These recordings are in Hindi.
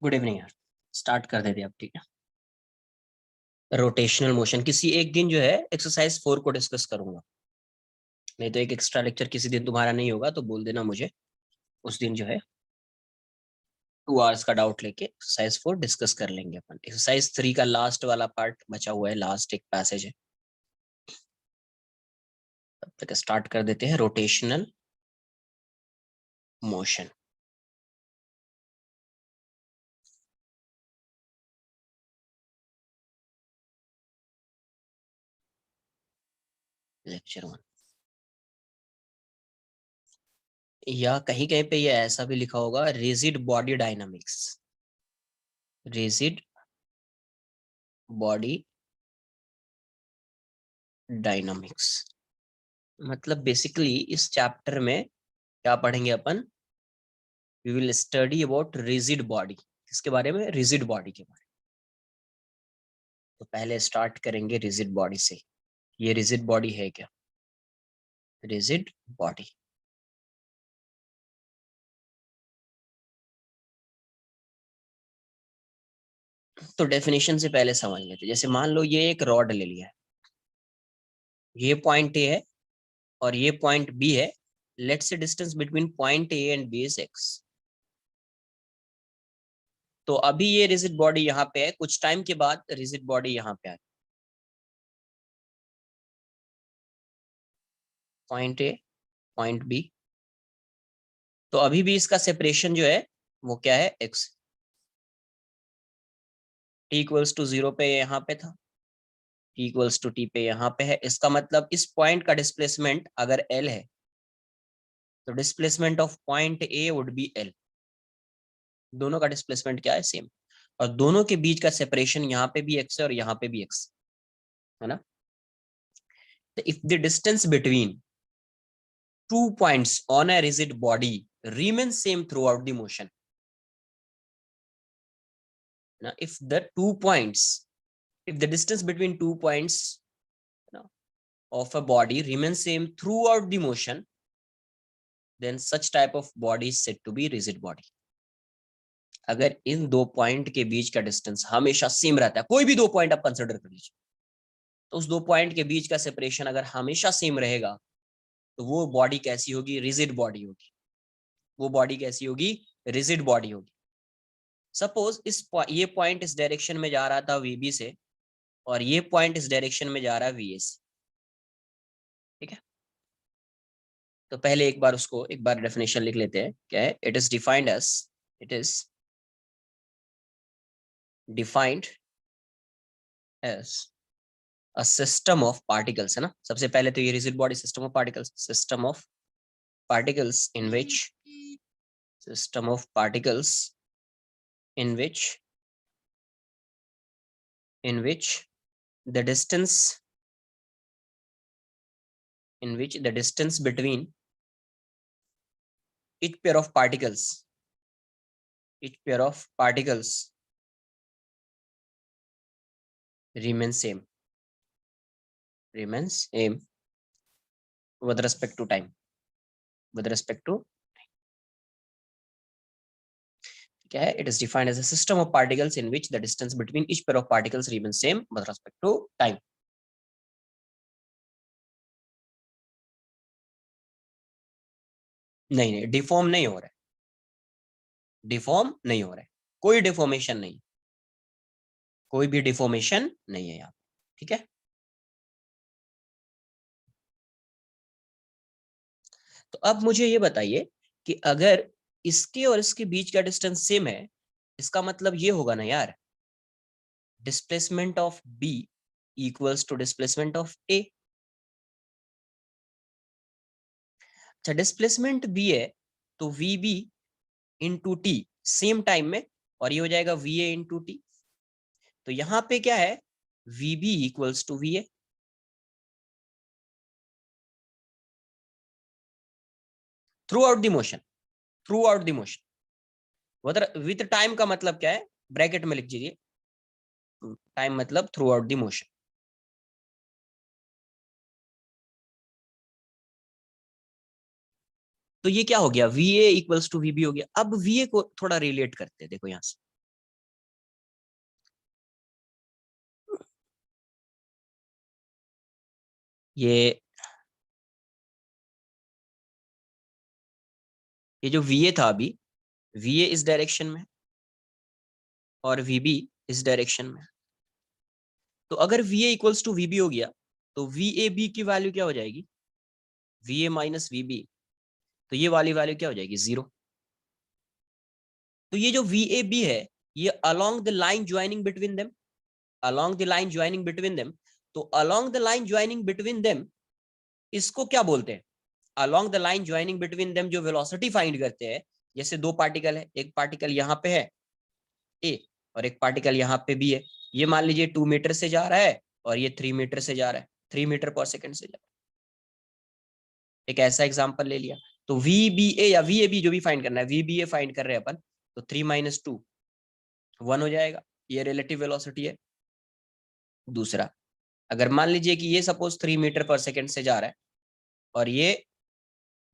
गुड इवनिंग यार। स्टार्ट कर देते अब, ठीक है। रोटेशनल मोशन किसी एक दिन जो है एक्सरसाइज 4 को डिस्कस करूंगा। नहीं तो एक एक्स्ट्रा लेक्चर किसी दिन तुम्हारा नहीं होगा तो बोल देना मुझे। उस दिन जो है 2 आवर्स का डाउट लेके एक्सरसाइज 4 डिस्कस कर लेंगे अपन। एक्सरसाइज 3 का लास्ट वाला पार्ट बचा हुआ है, लास्ट एक पैसेज है। तब तक स्टार्ट कर देते हैं रोटेशनल मोशन। लेक्चर 1 या कहीं कहीं पे ये ऐसा भी लिखा होगा, rigid body dynamics. Rigid body dynamics मतलब बेसिकली इस चैप्टर में क्या पढ़ेंगे अपन? We will study about rigid body. किसके बारे में? रिजिड बॉडी के बारे में। तो पहले स्टार्ट करेंगे रिजिड बॉडी से। ये रिजिड बॉडी है क्या? रिजिड बॉडी तो डेफिनेशन से पहले समझ लेते। जैसे मान लो ये एक रॉड ले लिया है, ये पॉइंट ए है और ये पॉइंट बी है। Let's say distance between point A and B is X. तो अभी ये रिजिड बॉडी यहाँ पे है, कुछ टाइम के बाद रिजिड बॉडी यहाँ पे है। Point A, point B. तो अभी भी इसका सेपरेशन जो है वो क्या है? एक्स। टी इक्वल्स टू 0 पे यहाँ पे था, टी इक्वल्स टू टी पे यहाँ पे है। इसका मतलब इस पॉइंट का डिस्प्लेसमेंट अगर एल है तो displacement of point A would be L. दोनों का डिस्प्लेसमेंट क्या है? सेम। और दोनों के बीच का सेपरेशन यहाँ पे भी एक्स है और यहाँ पे भी एक्स है ना। तो if the distance between two points on a rigid body remains same throughout the motion. Now, if the 2 points, if the distance between 2 points of a body remains same throughout the motion, then such type of body is said to be rigid body. अगर इन दो पॉइंट के बीच का डिस्टेंस हमेशा सेम रहता है, कोई भी दो पॉइंट आप कंसिडर कर लीजिए, तो उस दो पॉइंट के बीच का सेपरेशन अगर हमेशा सेम रहेगा तो वो बॉडी कैसी होगी? रिजिड बॉडी होगी। वो बॉडी कैसी होगी? रिजिड बॉडी होगी। सपोज ये पॉइंट इस डायरेक्शन में जा रहा था वीबी से और ये पॉइंट इस डायरेक्शन में जा रहा है वीए से, ठीक है। तो पहले एक बार डेफिनेशन लिख लेते हैं। क्या है? It is defined as, it is defined as a system of particles, है ना। सबसे पहले तो ये rigid body system of particles, system of particles in which, system of particles in which, in which the distance, in which the distance between each pair of particles, each pair of particles remains same, remains same with respect to time, with respect to क्या है? It is defined as a system of particles in which the distance between each pair of particles remains same with respect to time. नहीं नहीं, डिफॉर्म नहीं हो रहा है, डिफॉर्म नहीं हो रहा है, कोई डिफॉर्मेशन नहीं, कोई भी डिफॉर्मेशन नहीं है यहाँ, ठीक है। तो अब मुझे ये बताइए कि अगर इसके और इसके बीच का डिस्टेंस सेम है, इसका मतलब ये होगा ना यार, displacement of B equals to displacement of A. अच्छा, डिस्प्लेसमेंट बी है तो V B into T same time में, और ये हो जाएगा वी ए इंटू टी। तो यहां पे क्या है? V B equals to V A throughout the motion, throughout the motion. With time का मतलब क्या है? ब्रैकेट में लिख दीजिए, टाइम मतलब थ्रू आउट द मोशन। तो ये क्या हो गया? V A equals to V B हो गया। अब वी ए को थोड़ा रिलेट करते हैं, देखो यहां से ये जो VA था अभी, VA इस डायरेक्शन में और VB इस डायरेक्शन में। तो अगर VA इक्वल्स टू VB हो गया तो VAB की वैल्यू क्या हो जाएगी? VA माइनस VB, तो ये वाली वैल्यू क्या हो जाएगी? 0। तो ये जो VAB है ये along the line joining between them, along the line joining between them. तो along the line joining between them इसको क्या बोलते हैं? Along the line joining between them जो वेलोसिटी फाइंड करते हैं, जैसे दो पार्टिकल है, एक पार्टिकल यहाँ पे है A और एक पार्टिकल यहाँ पे B है। ये मान लीजिए 2 मीटर से जा रहा है और ये 3 मीटर से जा रहा है, 3 मीटर पर सेकंड से जा रहा है। एक ऐसा एग्जांपल ले लिया। तो VBA या VAB जो भी फाइंड करना है, VBA फाइंड कर रहे हैं अपन, तो 3 - 2 1 हो जाएगा, ये रिलेटिव वेलोसिटी है। दूसरा, अगर मान लीजिए कि ये सपोज 3 मीटर पर सेकंड से जा रहा है और ये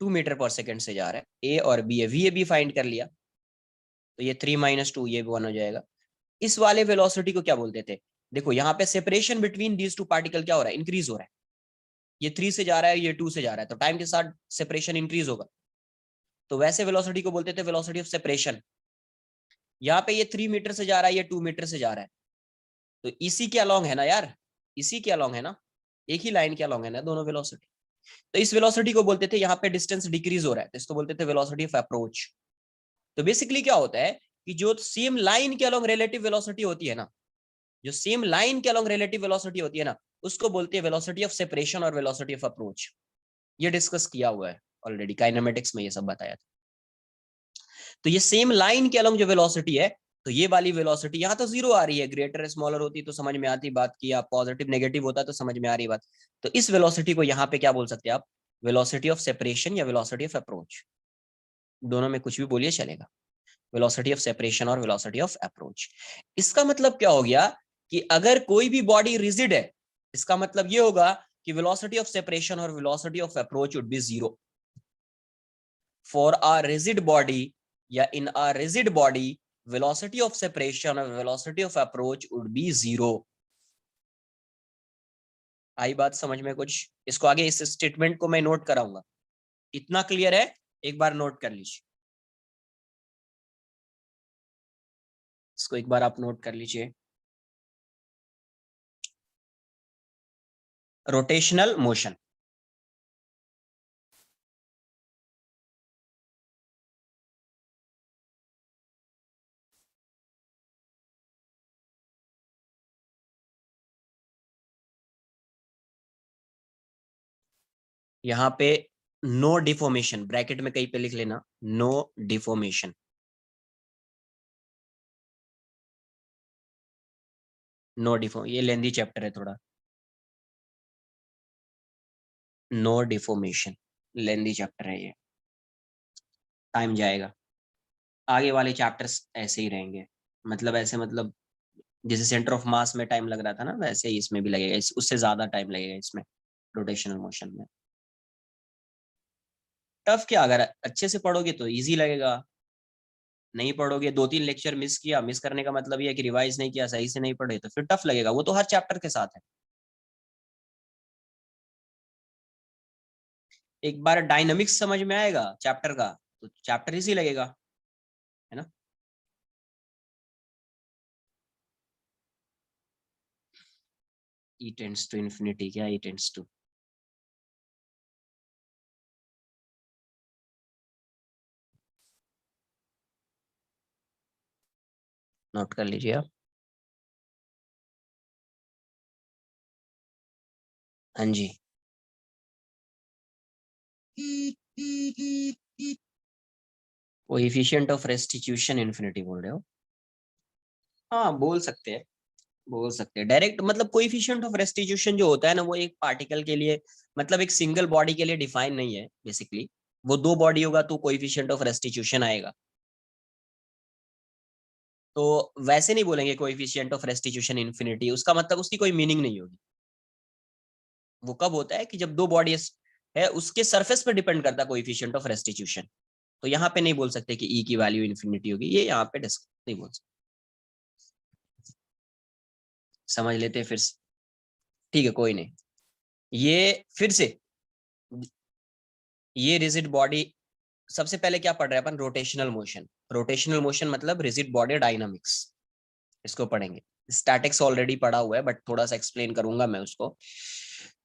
2 मीटर पर सेकंड से जा रहा है, A और B है, VAB फाइंड कर लिया, तो ये 3 - 2 ये भी 1 हो जाएगा। इस वाले वेलोसिटी को क्या बोलते थे? देखो यहाँ पे separation between these two particle क्या हो रहा है? इंक्रीज हो रहा है। ये 3 से जा रहा है, ये 2 से जा रहा है, तो टाइम के साथ सेपरेशन इंक्रीज होगा। तो वैसे वेलोसिटी को बोलते थे वेलोसिटी ऑफ सेपरेशन। यहाँ पे ये 3 मीटर से जा रहा है, ये 2 मीटर से जा रहा है, तो इसी के अलोंग है ना यार, इसी के अलोंग है ना, एक ही लाइन के अलोंग है ना दोनों वेलोसिटी। तो इस वेलोसिटी को बोलते थे, यहाँ पे डिस्टेंस डिक्रीज हो रहा है तो इसको बोलते थे वेलोसिटी ऑफ अप्रोच। तो बेसिकली क्या होता है कि जो सेम लाइन के अलोंग रिलेटिव वेलोसिटी होती है ना, जो सेम लाइन के अलोंग रिलेटिव वेलोसिटी होती है ना, उसको बोलते हैं वेलोसिटी ऑफ सेपरेशन और वेलोसिटी ऑफ अप्रोच। ये डिस्कस किया हुआ है ऑलरेडी, काइनेमेटिक्स में ये सब बताया था। तो ये सेम लाइन के अलोंग जो वेलोसिटी है, तो ये वाली वेलोसिटी यहाँ तो 0 आ रही है, ग्रेटर स्मॉलर होती तो समझ में आती बात की, आप पॉजिटिव नेगेटिव होता तो समझ में आ रही बात। तो इस वेलोसिटी को यहाँ पे क्या बोल सकते हैं आप? वेलोसिटी ऑफ सेपरेशन या वेलोसिटी ऑफ अप्रोच, दोनों में कुछ भी बोलिए चलेगा। वेलोसिटी ऑफ सेपरेशन और वेलोसिटी ऑफ अप्रोच। इसका मतलब क्या हो गया कि अगर कोई भी बॉडी रिजिड है, इसका मतलब ये होगा कि वेलोसिटी ऑफ सेपरेशन और velocity of approach would be 0 for a rigid body, या in a rigid body velocity of separation और velocity of approach would be 0। आई बात समझ में कुछ? इसको आगे इस स्टेटमेंट को मैं नोट कराऊंगा, इतना क्लियर है, एक बार नोट कर लीजिए, इसको एक बार आप नोट कर लीजिए। रोटेशनल मोशन, यहाँ पे नो डिफॉर्मेशन, ब्रैकेट में कहीं पे लिख लेना, नो डिफॉर्मेशन। नो डिफॉर्म, ये लेंदी चैप्टर है थोड़ा, नो डिफॉर्मेशन लेंदी चैप्टर है ये, टाइम जाएगा। आगे वाले चैप्टर्स ऐसे ही रहेंगे, मतलब ऐसे, मतलब जैसे सेंटर ऑफ मास में टाइम लग रहा था ना, वैसे ही इसमें भी लगेगा, उससे ज्यादा टाइम लगेगा इसमें, रोटेशनल मोशन में। टफ क्या, अगर अच्छे से पढ़ोगे तो इजी लगेगा, नहीं पढ़ोगे, 2-3 लेक्चर मिस किया, मिस करने का मतलब ये है कि रिवाइज नहीं किया, सही से नहीं पढ़े, तो फिर टफ लगेगा, वो तो हर चैप्टर के साथ है। एक बार डायनामिक्स समझ में आएगा चैप्टर का तो चैप्टर इजी लगेगा, है ना। E टेंड्स टू इन्फिनिटी, क्या E टेंड्स टू? नोट कर लीजिए आप। हाँ जी, कोएफिशिएंट ऑफ रेस्टिट्यूशन इन्फिनिटी बोल रहे हो? हाँ बोल सकते हैं, बोल सकते हैं डायरेक्ट, मतलब कोएफिशिएंट ऑफ रेस्टिट्यूशन जो होता है ना, वो एक पार्टिकल के लिए, मतलब एक सिंगल बॉडी के लिए डिफाइन नहीं है बेसिकली, वो दो बॉडी होगा तो कोएफिशिएंट ऑफ रेस्टिट्यूशन आएगा। तो वैसे नहीं बोलेंगे कोएफिशिएंट ऑफ रेस्टिट्यूशन इन्फिनिटी, उसका मतलब उसकी कोई मीनिंग नहीं होगी। वो कब होता है कि जब दो बॉडी है, उसके सरफेस पर डिपेंड करता है कोएफिशिएंट ऑफ रेस्टिट्यूशन। तो यहाँ पे नहीं बोल सकते कि ई की वैल्यू इन्फिनिटी होगी, ये यहाँ पे नहीं बोल सकते, समझ लेते हैं फिर। ठीक है, कोई नहीं। ये फिर से ये रिजिड बॉडी, सबसे पहले क्या पढ़ रहे हैं अपन, रोटेशनल मोशन। रोटेशनल मोशन मतलब रिजिड बॉडी डायनामिक्स, इसको पढ़ेंगे। स्टैटिक्स ऑलरेडी पढ़ा हुआ है बट थोड़ा सा एक्सप्लेन करूंगा मैं उसको।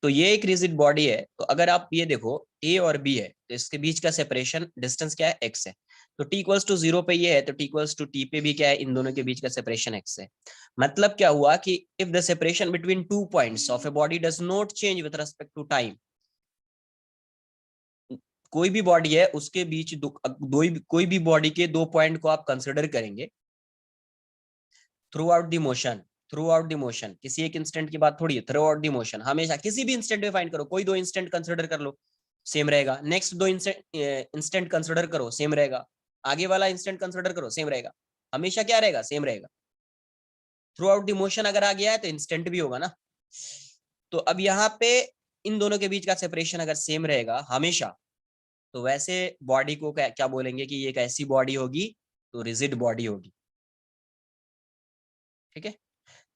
तो ये एक रिजिड बॉडी है, तो अगर आप ये देखो ए और बी है तो इसके बीच का सेपरेशन डिस्टेंस क्या है, एक्स है। तो टी इक्वल्स टू 0 पे ये है, तो टी इक्वल्स टू टी पे भी क्या है, इन दोनों के बीच का सेपरेशन एक्स है। मतलब क्या हुआ कि if the separation between 2 points of a body does not change with respect to time, कोई भी बॉडी है उसके बीच कोई भी बॉडी के 2 पॉइंट को आप कंसिडर करेंगे through out the motion. Throughout the motion, किसी एक इंस्टेंट की बात थोड़ी है, थ्रू आउट द मोशन हमेशा किसी भी इंस्टेंट में फाइंड करो, कोई 2 इंस्टेंट कंसिडर कर लो, सेम रहेगा। नेक्स्ट 2 इंस्टेंट कंसिडर करो, सेम रहेगा। आगे वाला इंस्टेंट कंसिडर करो, सेम रहेगा। हमेशा क्या रहेगा, सेम रहेगा। थ्रू आउट द मोशन अगर आ गया है तो इंस्टेंट भी होगा ना। तो अब यहाँ पे इन दोनों के बीच का सेपरेशन अगर सेम रहेगा हमेशा, तो वैसे बॉडी को क्या बोलेंगे कि ये एक ऐसी बॉडी होगी, तो रिजिड बॉडी होगी। ठीक है,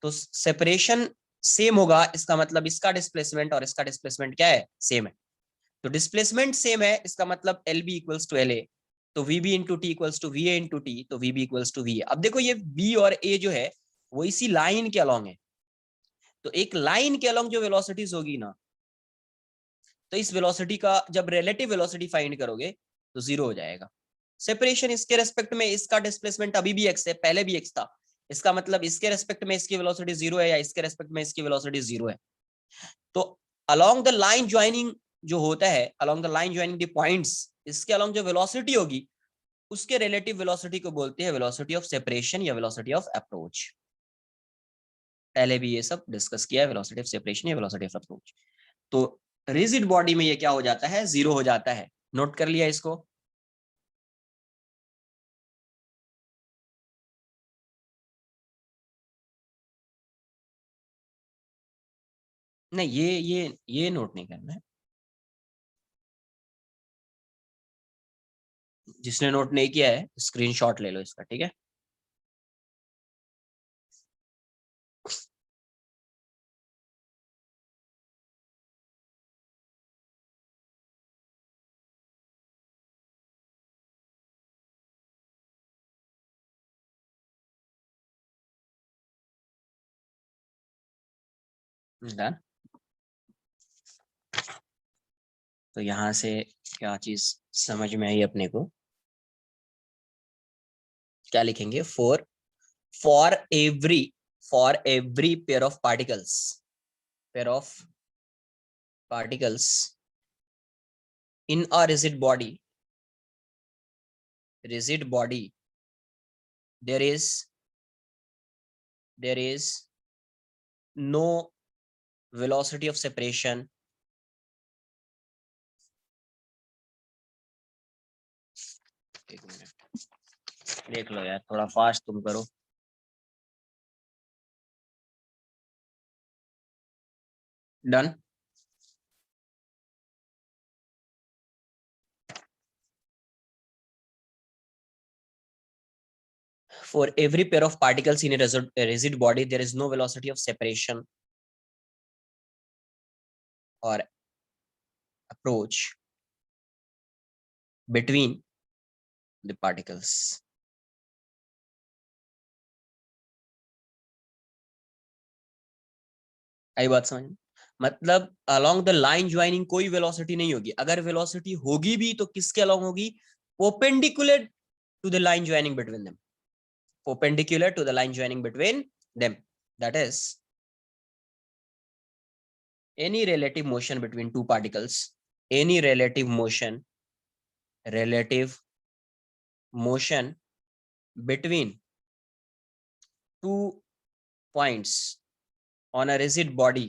तो सेपरेशन सेम होगा, इसका मतलब इसका डिस्प्लेसमेंट और इसका डिस्प्लेसमेंट क्या है, सेम है। तो डिस्प्लेसमेंट सेम है, इसका मतलब L B equals to L A, तो V B into T equals to V A into T, तो V B equals to V A. अब देखो ये बी और ए जो है वो इसी लाइन के अलॉन्ग है, तो एक लाइन के अलॉन्ग जो वेलोसिटीज होगी ना, तो इस वेलोसिटी का जब रिलेटिव वेलोसिटी फाइंड करोगे तो 0 हो जाएगा। सेपरेशन इसके रेस्पेक्ट में, इसका डिस्प्लेसमेंट अभी भी एक्स है, पहले भी एक्स था, इसका मतलब इसके रेस्पेक्ट में इसकी वेलोसिटी 0 है या इसके रेस्पेक्ट में इसकी वेलोसिटी 0 है। तो अलोंग द लाइन ज्वाइनिंग जो होता है, along the line joining the points, इसके अलोंग जो वेलोसिटी होगी उसके रिलेटिव वेलोसिटी को बोलते हैं वेलोसिटी ऑफ सेपरेशन या वेलोसिटी ऑफ अप्रोच। पहले भी ये सब डिस्कस किया है, वेलोसिटी ऑफ सेपरेशन या वेलोसिटी ऑफ अप्रोच। तो रिजिड बॉडी में ये क्या हो जाता है, 0 हो जाता है। नोट कर लिया इसको। नहीं, ये नोट नहीं करना है। जिसने नोट नहीं किया है स्क्रीनशॉट ले लो इसका, ठीक है। डन। तो यहां से क्या चीज समझ में आई अपने को, क्या लिखेंगे, for every pair of particles in a rigid body there is no velocity of separation एक मिनट देख लो यार, थोड़ा फास्ट तुम करो। Done. For every pair of particles in a rigid body there is no velocity of separation or approach between the particles। आई बात समझ में? मतलब अलोंग द लाइन ज्वाइनिंग कोई वेलोसिटी नहीं होगी, अगर वेलोसिटी होगी भी तो किसके अलोंग होगी, perpendicular to the line joining between them, perpendicular to the line joining between them, that is any relative motion between two particles, any relative motion between two points on a rigid body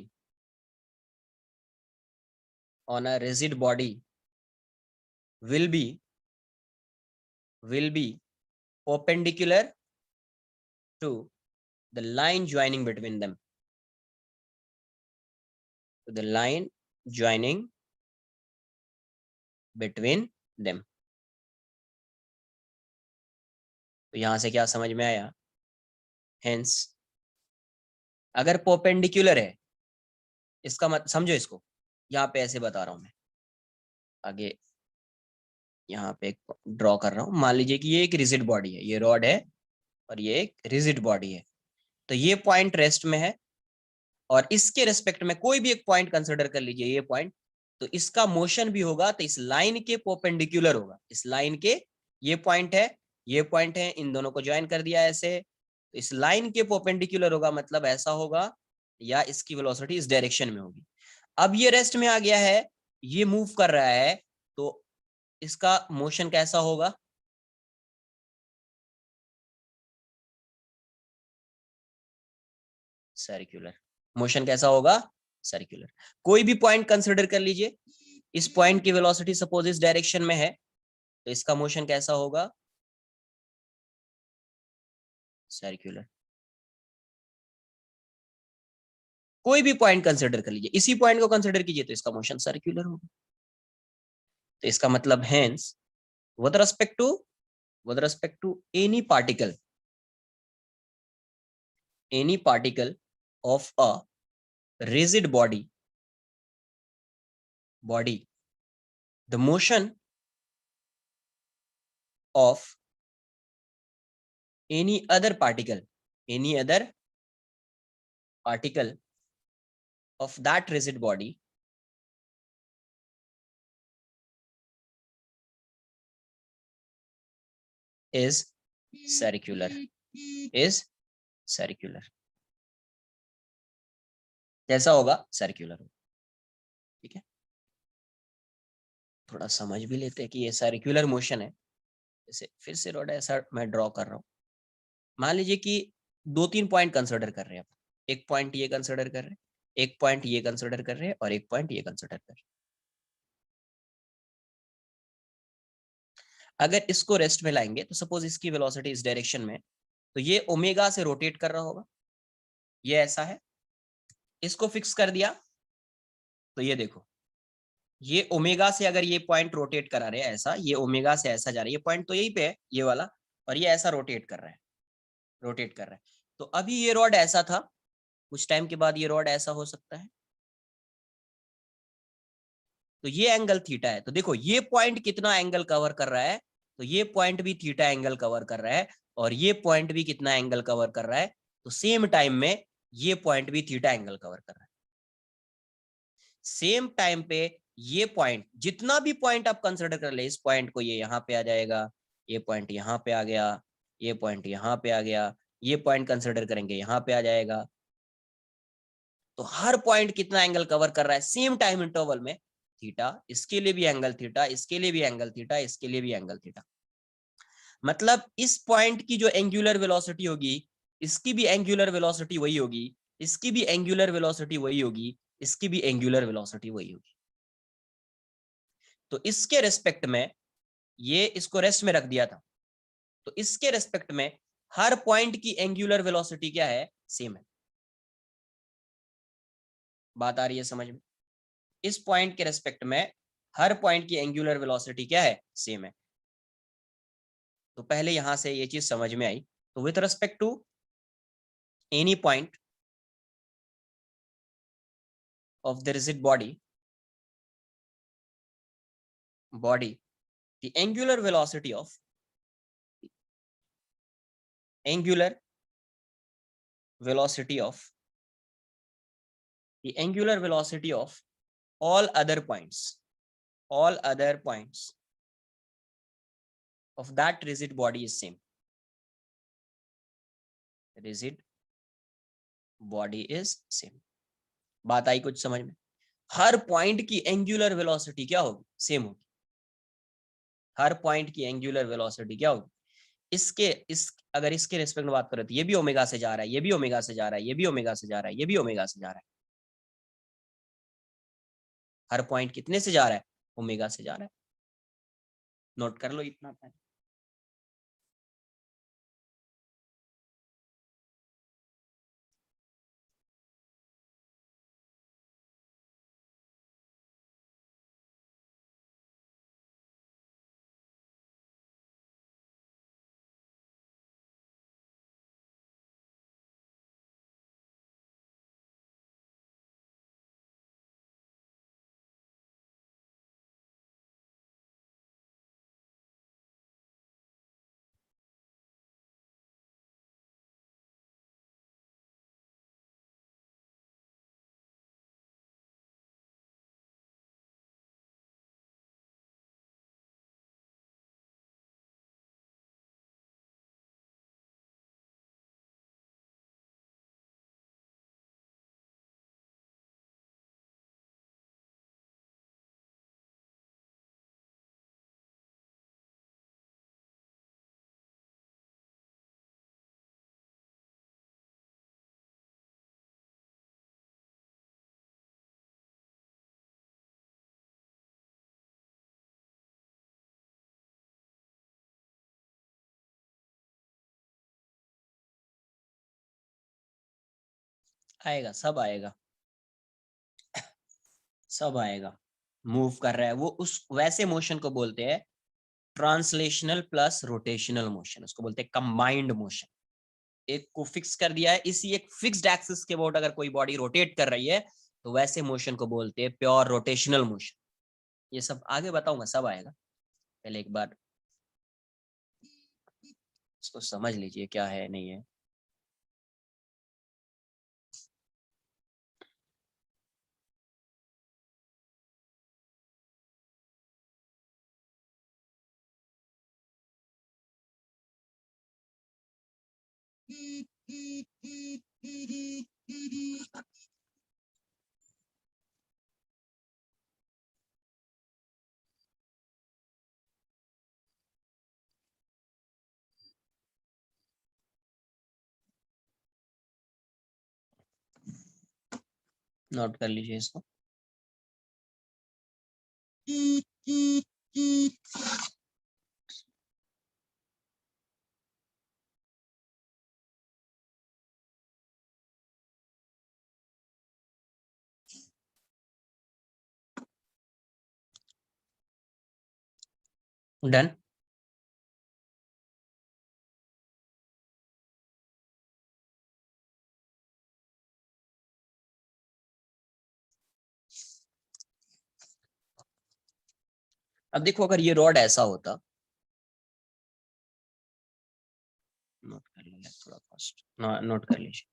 will be perpendicular to the line joining between them, to the line joining between them। तो यहां से क्या समझ में आया, हेंस अगर परपेंडिकुलर है, इसका मत समझो इसको, यहाँ पे ऐसे बता रहा हूं मैं, आगे यहाँ पे एक ड्रॉ कर रहा हूँ। मान लीजिए कि ये एक रिजिड बॉडी है, ये रॉड है और ये एक रिजिड बॉडी है। तो ये पॉइंट रेस्ट में है और इसके रेस्पेक्ट में कोई भी एक पॉइंट कंसिडर कर लीजिए, ये पॉइंट, तो इसका मोशन भी होगा तो इस लाइन के परपेंडिकुलर होगा। इस लाइन के, ये पॉइंट है, ये पॉइंट है, इन दोनों को ज्वाइन कर दिया ऐसे, तो इस लाइन के परपेंडिकुलर होगा, मतलब ऐसा होगा, या इसकी वेलोसिटी इस डायरेक्शन में होगी। अब ये रेस्ट में आ गया है, ये मूव कर रहा है, तो इसका मोशन कैसा होगा? सर्कुलर। मोशन कैसा होगा? सर्कुलर। कोई भी पॉइंट कंसिडर कर लीजिए, इस पॉइंट की वेलोसिटी सपोज इस डायरेक्शन में है, तो इसका मोशन कैसा होगा? सर्कुलर। कोई भी पॉइंट कंसिडर कर लीजिए, इसी पॉइंट को कंसिडर कीजिए, तो इसका मोशन सर्कुलर होगा। तो इसका मतलब hence with respect to any particle of a rigid body, the motion of any other particle of that rigid body is circular, is circular। जैसा होगा सर्कुलर होगा। ठीक है, थोड़ा समझ भी लेते हैं कि ये सर्कुलर मोशन है। जैसे फिर से रोड ऐसा मैं ड्रॉ कर रहा हूँ। मान लीजिए कि दो तीन पॉइंट कंसिडर कर रहे हैं, एक पॉइंट ये कंसिडर कर रहे हैं, एक पॉइंट ये कंसिडर कर रहे हैं और एक पॉइंट ये कंसिडर कर रहे हैं। अगर इसको रेस्ट में लाएंगे तो सपोज इसकी वेलोसिटी इस डायरेक्शन में, तो ये ओमेगा से रोटेट कर रहा होगा, ये ऐसा है। इसको फिक्स कर दिया तो ये देखो, ये ओमेगा से अगर ये पॉइंट रोटेट करा रहे हैं ऐसा, ये ओमेगा से ऐसा जा रहा है, ये पॉइंट तो यही पे है ये वाला, और ये ऐसा रोटेट कर रहा है, रोटेट कर रहा है। तो अभी ये रॉड ऐसा था, कुछ टाइम के बाद ये रॉड ऐसा हो सकता है, तो ये एंगल थीटा है। तो देखो ये पॉइंट कितना एंगल कवर कर रहा है, तो ये पॉइंट भी थीटा एंगल कवर कर रहा है, और ये पॉइंट भी कितना एंगल कवर कर रहा है, तो सेम टाइम में ये पॉइंट भी थीटा एंगल कवर कर रहा है। सेम टाइम पे ये पॉइंट, जितना भी पॉइंट आप कंसिडर कर ले, इस पॉइंट को ये यहाँ पे आ जाएगा, ये पॉइंट यहाँ पे आ गया, ये पॉइंट यहाँ पे आ गया, ये पॉइंट कंसिडर करेंगे यहाँ पे आ जाएगा। तो हर पॉइंट कितना एंगल कवर कर रहा है सेम टाइम इंटरवल में? थीटा। इसके लिए भी एंगल थीटा, इसके लिए भी एंगल थीटा, इसके लिए भी एंगल थीटा। मतलब इस पॉइंट की जो एंगुलर वेलोसिटी होगी, इसकी भी एंगुलर वेलोसिटी वही होगी, इसकी भी एंगुलर वेलोसिटी वही होगी, इसकी भी एंगुलर वेलोसिटी वही होगी। तो इसके रेस्पेक्ट में, ये इसको रेस्ट में रख दिया था, तो इसके रेस्पेक्ट में हर पॉइंट की एंगुलर वेलोसिटी क्या है? सेम है। बात आ रही है समझ में? इस पॉइंट के रेस्पेक्ट में हर पॉइंट की एंगुलर वेलोसिटी क्या है? सेम है। तो पहले यहां से ये चीज समझ में आई। तो with respect to any point of the rigid body, the angular velocity of angular velocity of the angular velocity of all other points, all other points of that rigid body is same, rigid body is same। बात आई कुछ समझ में? हर पॉइंट की एंगुलर वेलोसिटी क्या होगी? सेम होगी। हर पॉइंट की एंगुलर वेलोसिटी क्या होगी? इसके इस अगर इसके रेस्पेक्ट में बात करें तो ये भी ओमेगा से जा रहा है, ये भी ओमेगा से जा रहा है, ये भी ओमेगा से जा रहा है, ये भी ओमेगा से जा रहा है। हर पॉइंट कितने से जा रहा है? ओमेगा से जा रहा है। नोट कर लो इतना। आएगा, सब आएगा, सब आएगा। मूव कर रहा है वो, उस वैसे मोशन को बोलते हैं ट्रांसलेशनल प्लस रोटेशनल मोशन, उसको बोलते हैं कंबाइंड मोशन। एक को फिक्स कर दिया है, इसी एक फिक्स्ड एक्सिस के अबाउट अगर कोई बॉडी रोटेट कर रही है तो वैसे मोशन को बोलते हैं प्योर रोटेशनल मोशन। ये सब आगे बताऊंगा, सब आएगा, पहले एक बार इसको समझ लीजिए क्या है नहीं है। नोट कर लीजिए इसको। डन। अब देखो अगर ये रॉड ऐसा होता, नोट कर लीजिए थोड़ा फास्ट, नोट कर लीजिए।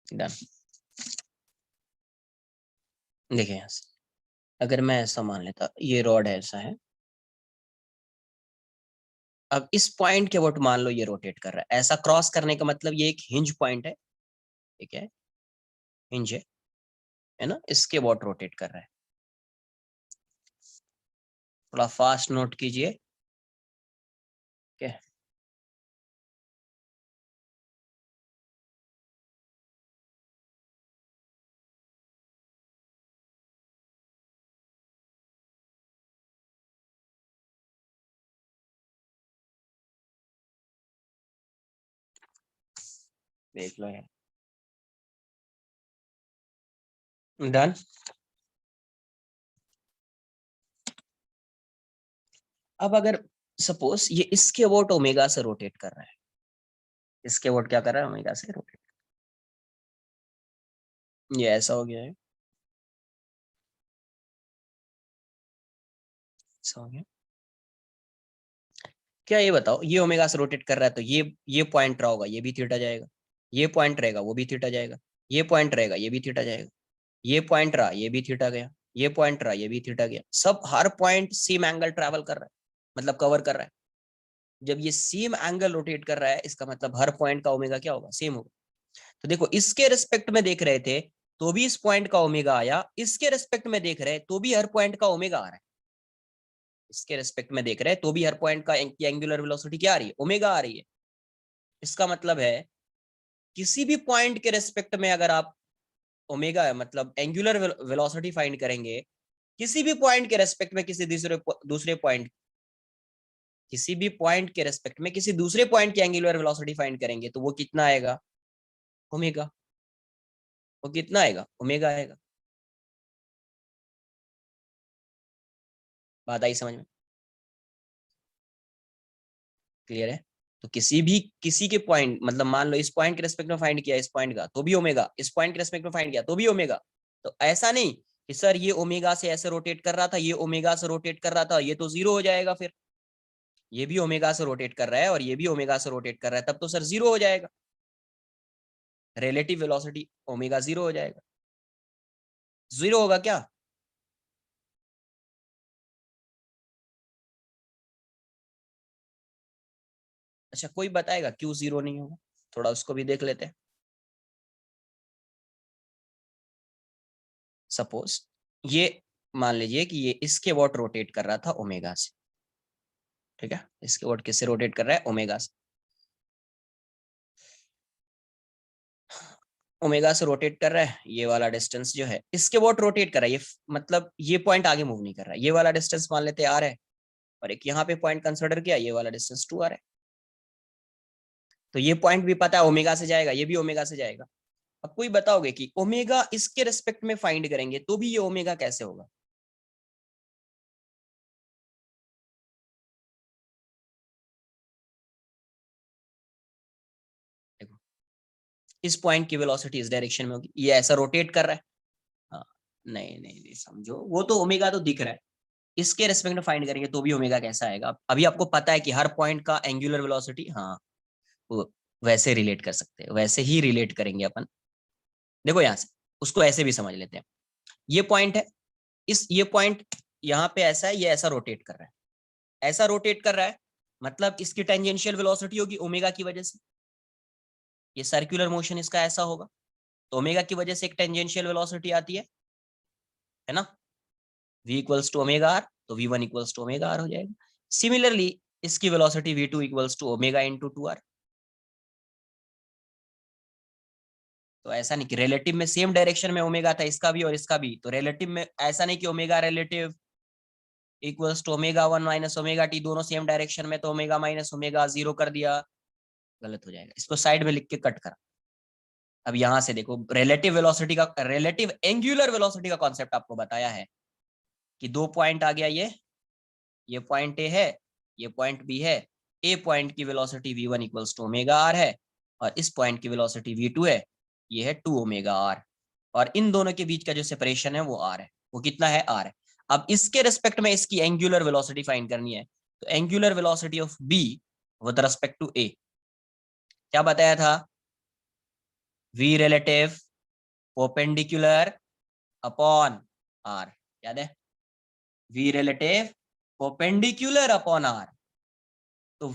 डन। देखिए यहाँ से अगर मैं ऐसा मान लेता, ये रॉड ऐसा है, अब इस पॉइंट के अबाउट मान लो ये रोटेट कर रहा है, ऐसा क्रॉस करने का मतलब ये एक हिंज पॉइंट है, ठीक है, हिंज है ना, इसके अबाउट रोटेट कर रहा है। थोड़ा फास्ट नोट कीजिए, ठीक है। देख लो यार। डन। अब अगर सपोज ये इसके अबाउट ओमेगा से रोटेट कर रहा है, इसके अबाउट क्या कर रहा है, ओमेगा से रोटेट, ये ऐसा हो गया है, ऐसा हो गया। क्या ये बताओ, ये ओमेगा से रोटेट कर रहा है तो ये पॉइंट रहा होगा, ये भी थीटा जाएगा, ये पॉइंट रहेगा वो भी थीटा जाएगा, ये पॉइंट रहेगा ये भी थीटा जाएगा, ये पॉइंट रहा ये भी थीटा गया, ये पॉइंट रहा ये भी थीटा गया, सब हर पॉइंट सेम एंगल ट्रैवल कर रहा है, मतलब कवर कर रहा है। जब ये सेम एंगल रोटेट कर रहा है इसका मतलब हर पॉइंट का ओमेगा क्या होगा, सेम होगा। तो देखो इसके रिस्पेक्ट में देख रहे थे तो भी इस पॉइंट का ओमेगा आया, इसके रिस्पेक्ट में देख रहे हैं तो भी हर पॉइंट का ओमेगा आ रहा है, इसके रिस्पेक्ट में देख रहे हैं तो भी हर पॉइंट का एंगुलर वेलोसिटी क्या आ रही है, ओमेगा आ रही है। इसका मतलब है किसी भी पॉइंट के रेस्पेक्ट में अगर आप ओमेगा मतलब एंगुलर वेलोसिटी फाइंड करेंगे, किसी भी पॉइंट के रेस्पेक्ट में किसी दूसरे दूसरे पॉइंट, किसी भी पॉइंट के रेस्पेक्ट में किसी दूसरे पॉइंट की एंगुलर वेलोसिटी फाइंड करेंगे तो वो कितना आएगा, ओमेगा। वो कितना आएगा, ओमेगा आएगा। बात आई समझ में, क्लियर है। तो किसी के पॉइंट मतलब मान लो इस पॉइंट के रेस्पेक्ट में फाइंड किया इस पॉइंट का तो भी ओमेगा, इस पॉइंट के रेस्पेक्ट में फाइंड किया तो भी ओमेगा। तो ऐसा नहीं कि सर ये ओमेगा से ऐसे रोटेट कर रहा था, ये ओमेगा से रोटेट कर रहा था, ये तो जीरो हो जाएगा फिर। ये भी ओमेगा से रोटेट कर रहा है और ये भी ओमेगा से रोटेट कर रहा है, तब तो सर जीरो हो जाएगा, रिलेटिव वेलोसिटी ओमेगा जीरो हो जाएगा। जीरो होगा क्या, अच्छा कोई बताएगा क्यों जीरो नहीं होगा, थोड़ा उसको भी देख लेते हैं। सपोज ये मान लीजिए कि ये इसके वॉट रोटेट कर रहा था ओमेगा से, ठीक है, इसके वॉट किससे रोटेट कर रहा है, ओमेगा से। ओमेगा से रोटेट कर रहा है, ये वाला डिस्टेंस जो है इसके वॉट रोटेट कर रहा है, ये मतलब ये पॉइंट आगे मूव नहीं कर रहा है, ये वाला डिस्टेंस मान लेते आर है, और एक यहाँ पे पॉइंट कंसिडर किया, ये वाला डिस्टेंस 2r है। तो ये पॉइंट भी पता है ओमेगा से जाएगा, ये भी ओमेगा से जाएगा। अब कोई बताओगे कि ओमेगा इसके रिस्पेक्ट में फाइंड करेंगे तो भी ये ओमेगा कैसे होगा? देखो, इस पॉइंट की वेलोसिटी इस डायरेक्शन में होगी, ये ऐसा रोटेट कर रहा है। हाँ, नहीं नहीं नहीं, समझो, वो तो ओमेगा तो दिख रहा है, इसके रेस्पेक्ट में फाइंड करेंगे तो भी ओमेगा कैसा आएगा? अभी आपको पता है कि हर पॉइंट का एंगुलर वेलोसिटी, हाँ, वो वैसे रिलेट कर सकते हैं, वैसे ही रिलेट करेंगे अपन। देखो यहाँ से उसको ऐसे भी समझ लेते हैं, ये पॉइंट है, इस ये पॉइंट यहाँ पे ऐसा है, ये ऐसा रोटेट कर रहा है, ऐसा रोटेट कर रहा है, मतलब इसकी टेंजेंशियल वेलोसिटी होगी ओमेगा की वजह से, ये सर्कुलर मोशन इसका ऐसा होगा, तो ओमेगा की वजह से एक टेंजेंशियल वेलोसिटी आती है ना, v equals to omega R, तो v1 equals to omega are हो जाएगा। सिमिलरली इसकी velocity v2 equals to omega into 2r। तो ऐसा नहीं कि रिलेटिव में सेम डायरेक्शन में ओमेगा था इसका भी और इसका भी, तो रिलेटिव में ऐसा नहीं कि omega relative equals to omega 1 minus omega T, दोनों सेम डायरेक्शन में, तो ओमेगा माइनस ओमेगा 0 कर दिया, गलत हो जाएगा, इसको साइड में लिख के कट करा। अब यहां से देखो, रिलेटिव वेलोसिटी का, रिलेटिव एंगुलर वेलोसिटी का कॉन्सेप्ट आपको बताया है कि दो पॉइंट आ गया, ये पॉइंट ए है, ये पॉइंट बी है, ए पॉइंट की velocity v1 equals to omega R है, और इस पॉइंट की वेलोसिटी v2 है, ये है 2 ओमेगा आर, और इन दोनों के बीच का जो सेपरेशन है वो आर है, वो कितना है, आर है। अब इसके रिस्पेक्ट में इसकी एंगुलर वेलोसिटी फाइंड करनी है, तो angular velocity of B with respect to A क्या बताया था, v relative perpendicular upon R, याद है, v relative perpendicular upon R. तो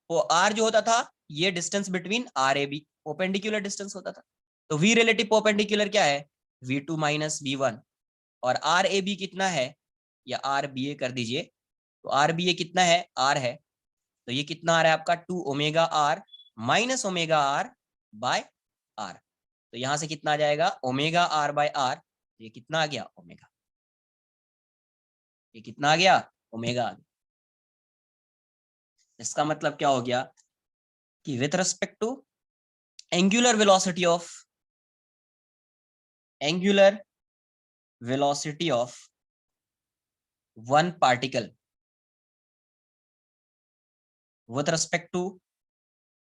वो आर जो होता था, ये distance between R A B, perpendicular distance होता था, तो वी रिलेटिव परपेंडिकुलर क्या है, v2 माइनस v1, और आर ए बी कितना है, या आर बी ए कर दीजिए, तो आर बी ए कितना है, आर है, तो ये कितना आ रहा है आपका 2 omega R minus omega R by R, तो यहां से कितना आ जाएगा, ओमेगा आर बाय आर, ये कितना आ गया, ओमेगा, ये कितना आ गया, ओमेगा आ गया। इसका मतलब क्या हो गया कि with respect to angular velocity of, angular velocity of one particle with respect to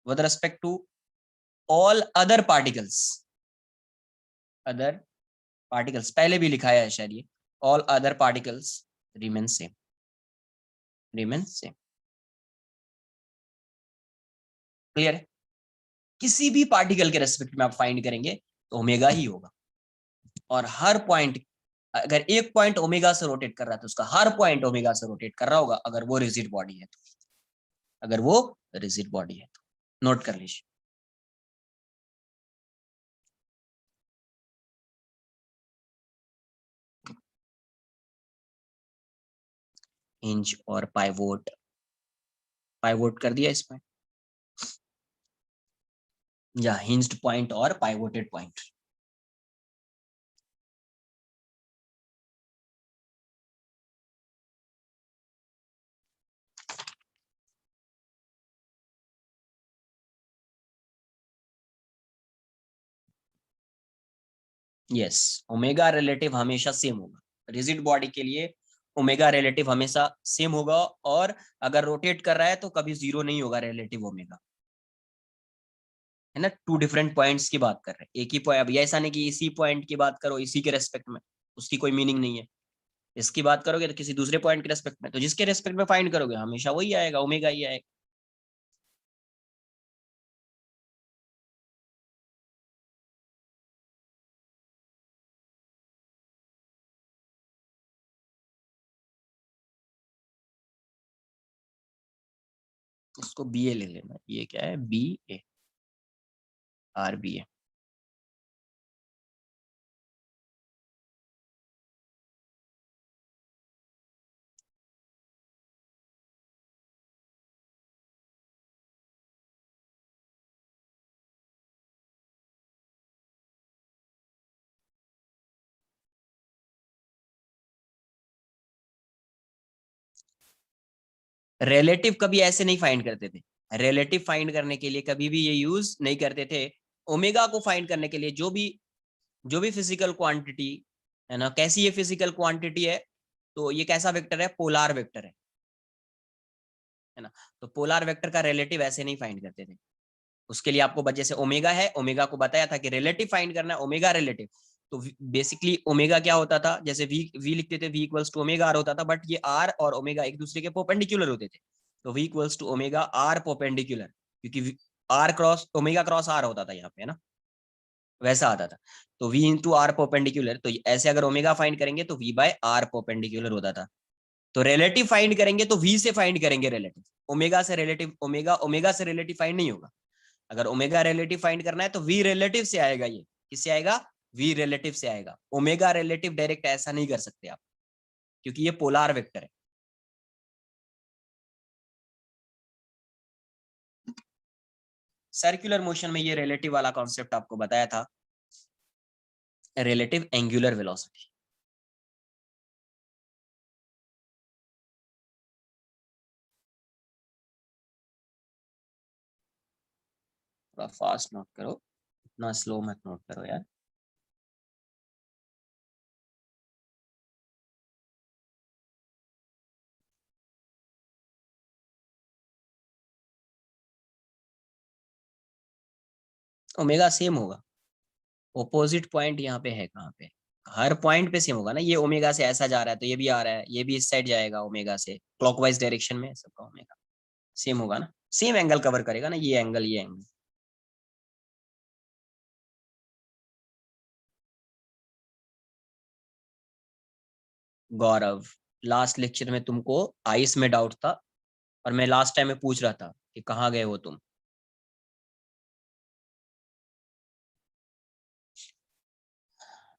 with respect to all other particles पहले भी लिखा है शायद, ये all other particles remain same, remain same, clear है? किसी भी पार्टिकल के रेस्पेक्ट में आप फाइंड करेंगे तो ओमेगा ही होगा, और हर पॉइंट, अगर एक पॉइंट ओमेगा से रोटेट कर रहा है तो उसका हर पॉइंट ओमेगा से रोटेट कर रहा होगा, अगर वो रिजिड बॉडी है तो, अगर वो रिजिड बॉडी है तो, नोट कर लीजिए। हिंज और पाइवोट, पाइवोट कर दिया इसमें, या हिंज्ड पॉइंट और pivoted point. Yes, omega relative हमेशा सेम होगा, रिजिड बॉडी के लिए ओमेगा रिलेटिव हमेशा सेम होगा, और अगर रोटेट कर रहा है तो कभी जीरो नहीं होगा रिलेटिव ओमेगा, है ना, टू डिफरेंट पॉइंट्स की बात कर रहे हैं, एक ही पॉइंट, अब ऐसा नहीं कि इसी पॉइंट की बात करो इसी के रेस्पेक्ट में, उसकी कोई मीनिंग नहीं है, इसकी बात करोगे तो किसी दूसरे पॉइंट के रेस्पेक्ट में, तो जिसके रेस्पेक्ट में फाइंड करोगे हमेशा वही आएगा, ओमेगा ही आएगा। इसको बी ए ले लेना, ये क्या है, बी ए, आर बी ए, रिलेटिव कभी ऐसे नहीं फाइंड करते थे। रिलेटिव फाइंड करने के लिए कभी भी ये यूज नहीं करते थे। ओमेगा को फाइंड करने के लिए जो भी फिजिकल क्वांटिटी है ना, कैसी ये फिजिकल क्वांटिटी है, तो ये कैसा वेक्टर है, पोलार वेक्टर है ना। तो पोलार वेक्टर का रिलेटिव ऐसे नहीं फाइंड करते थे। उसके लिए आपको जैसे ओमेगा है, ओमेगा को बताया था कि रिलेटिव फाइंड करना है, ओमेगा रिलेटिव। तो बेसिकली ओमेगा क्या होता था, जैसे वी लिखते थे, V equals to omega R होता था, बट ये आर और ओमेगा एक दूसरे के परपेंडिकुलर होते थे। तो V equals to omega R perpendicular, क्योंकि R cross omega cross R होता था यहाँ पे, है ना, वैसा आता था। तो v इंटू आर परपेंडिकुलर, तो ऐसे अगर ओमेगा फाइंड करेंगे तो v बाय आर परपेंडिकुलर होता था। तो रिलेटिव फाइंड करेंगे तो v से फाइंड करेंगे रिलेटिव, ओमेगा से रिलेटिव, ओमेगा से रिलेटिव फाइंड नहीं होगा। अगर ओमेगा रिलेटिव फाइंड करना है तो v रिलेटिव से आएगा। ये किससे आएगा, v रिलेटिव से आएगा। ओमेगा रिलेटिव डायरेक्ट ऐसा नहीं कर सकते आप, क्योंकि ये पोलार वेक्टर है। सर्कुलर मोशन में ये रिलेटिव वाला कॉन्सेप्ट आपको बताया था, रिलेटिव एंगुलर वेलोसिटी। थोड़ा फास्ट नोट करो, इतना स्लो मत नोट करो यार। ओमेगा सेम होगा, ऑपोजिट पॉइंट यहाँ पे है कहाँ पे, हर पॉइंट पे सेम होगा ना। ये ओमेगा से ऐसा जा रहा है तो ये भी आ रहा है, ये भी इस साइड जाएगा ओमेगा से, क्लॉकवाइज डायरेक्शन में सबका ओमेगा सेम होगा ना, सेम एंगल कवर करेगा ना, ये एंगल ये एंगल। गौरव, लास्ट लेक्चर में तुमको आइस में डाउट था, और मैं लास्ट टाइम में पूछ रहा था कि कहाँ गए हो तुम।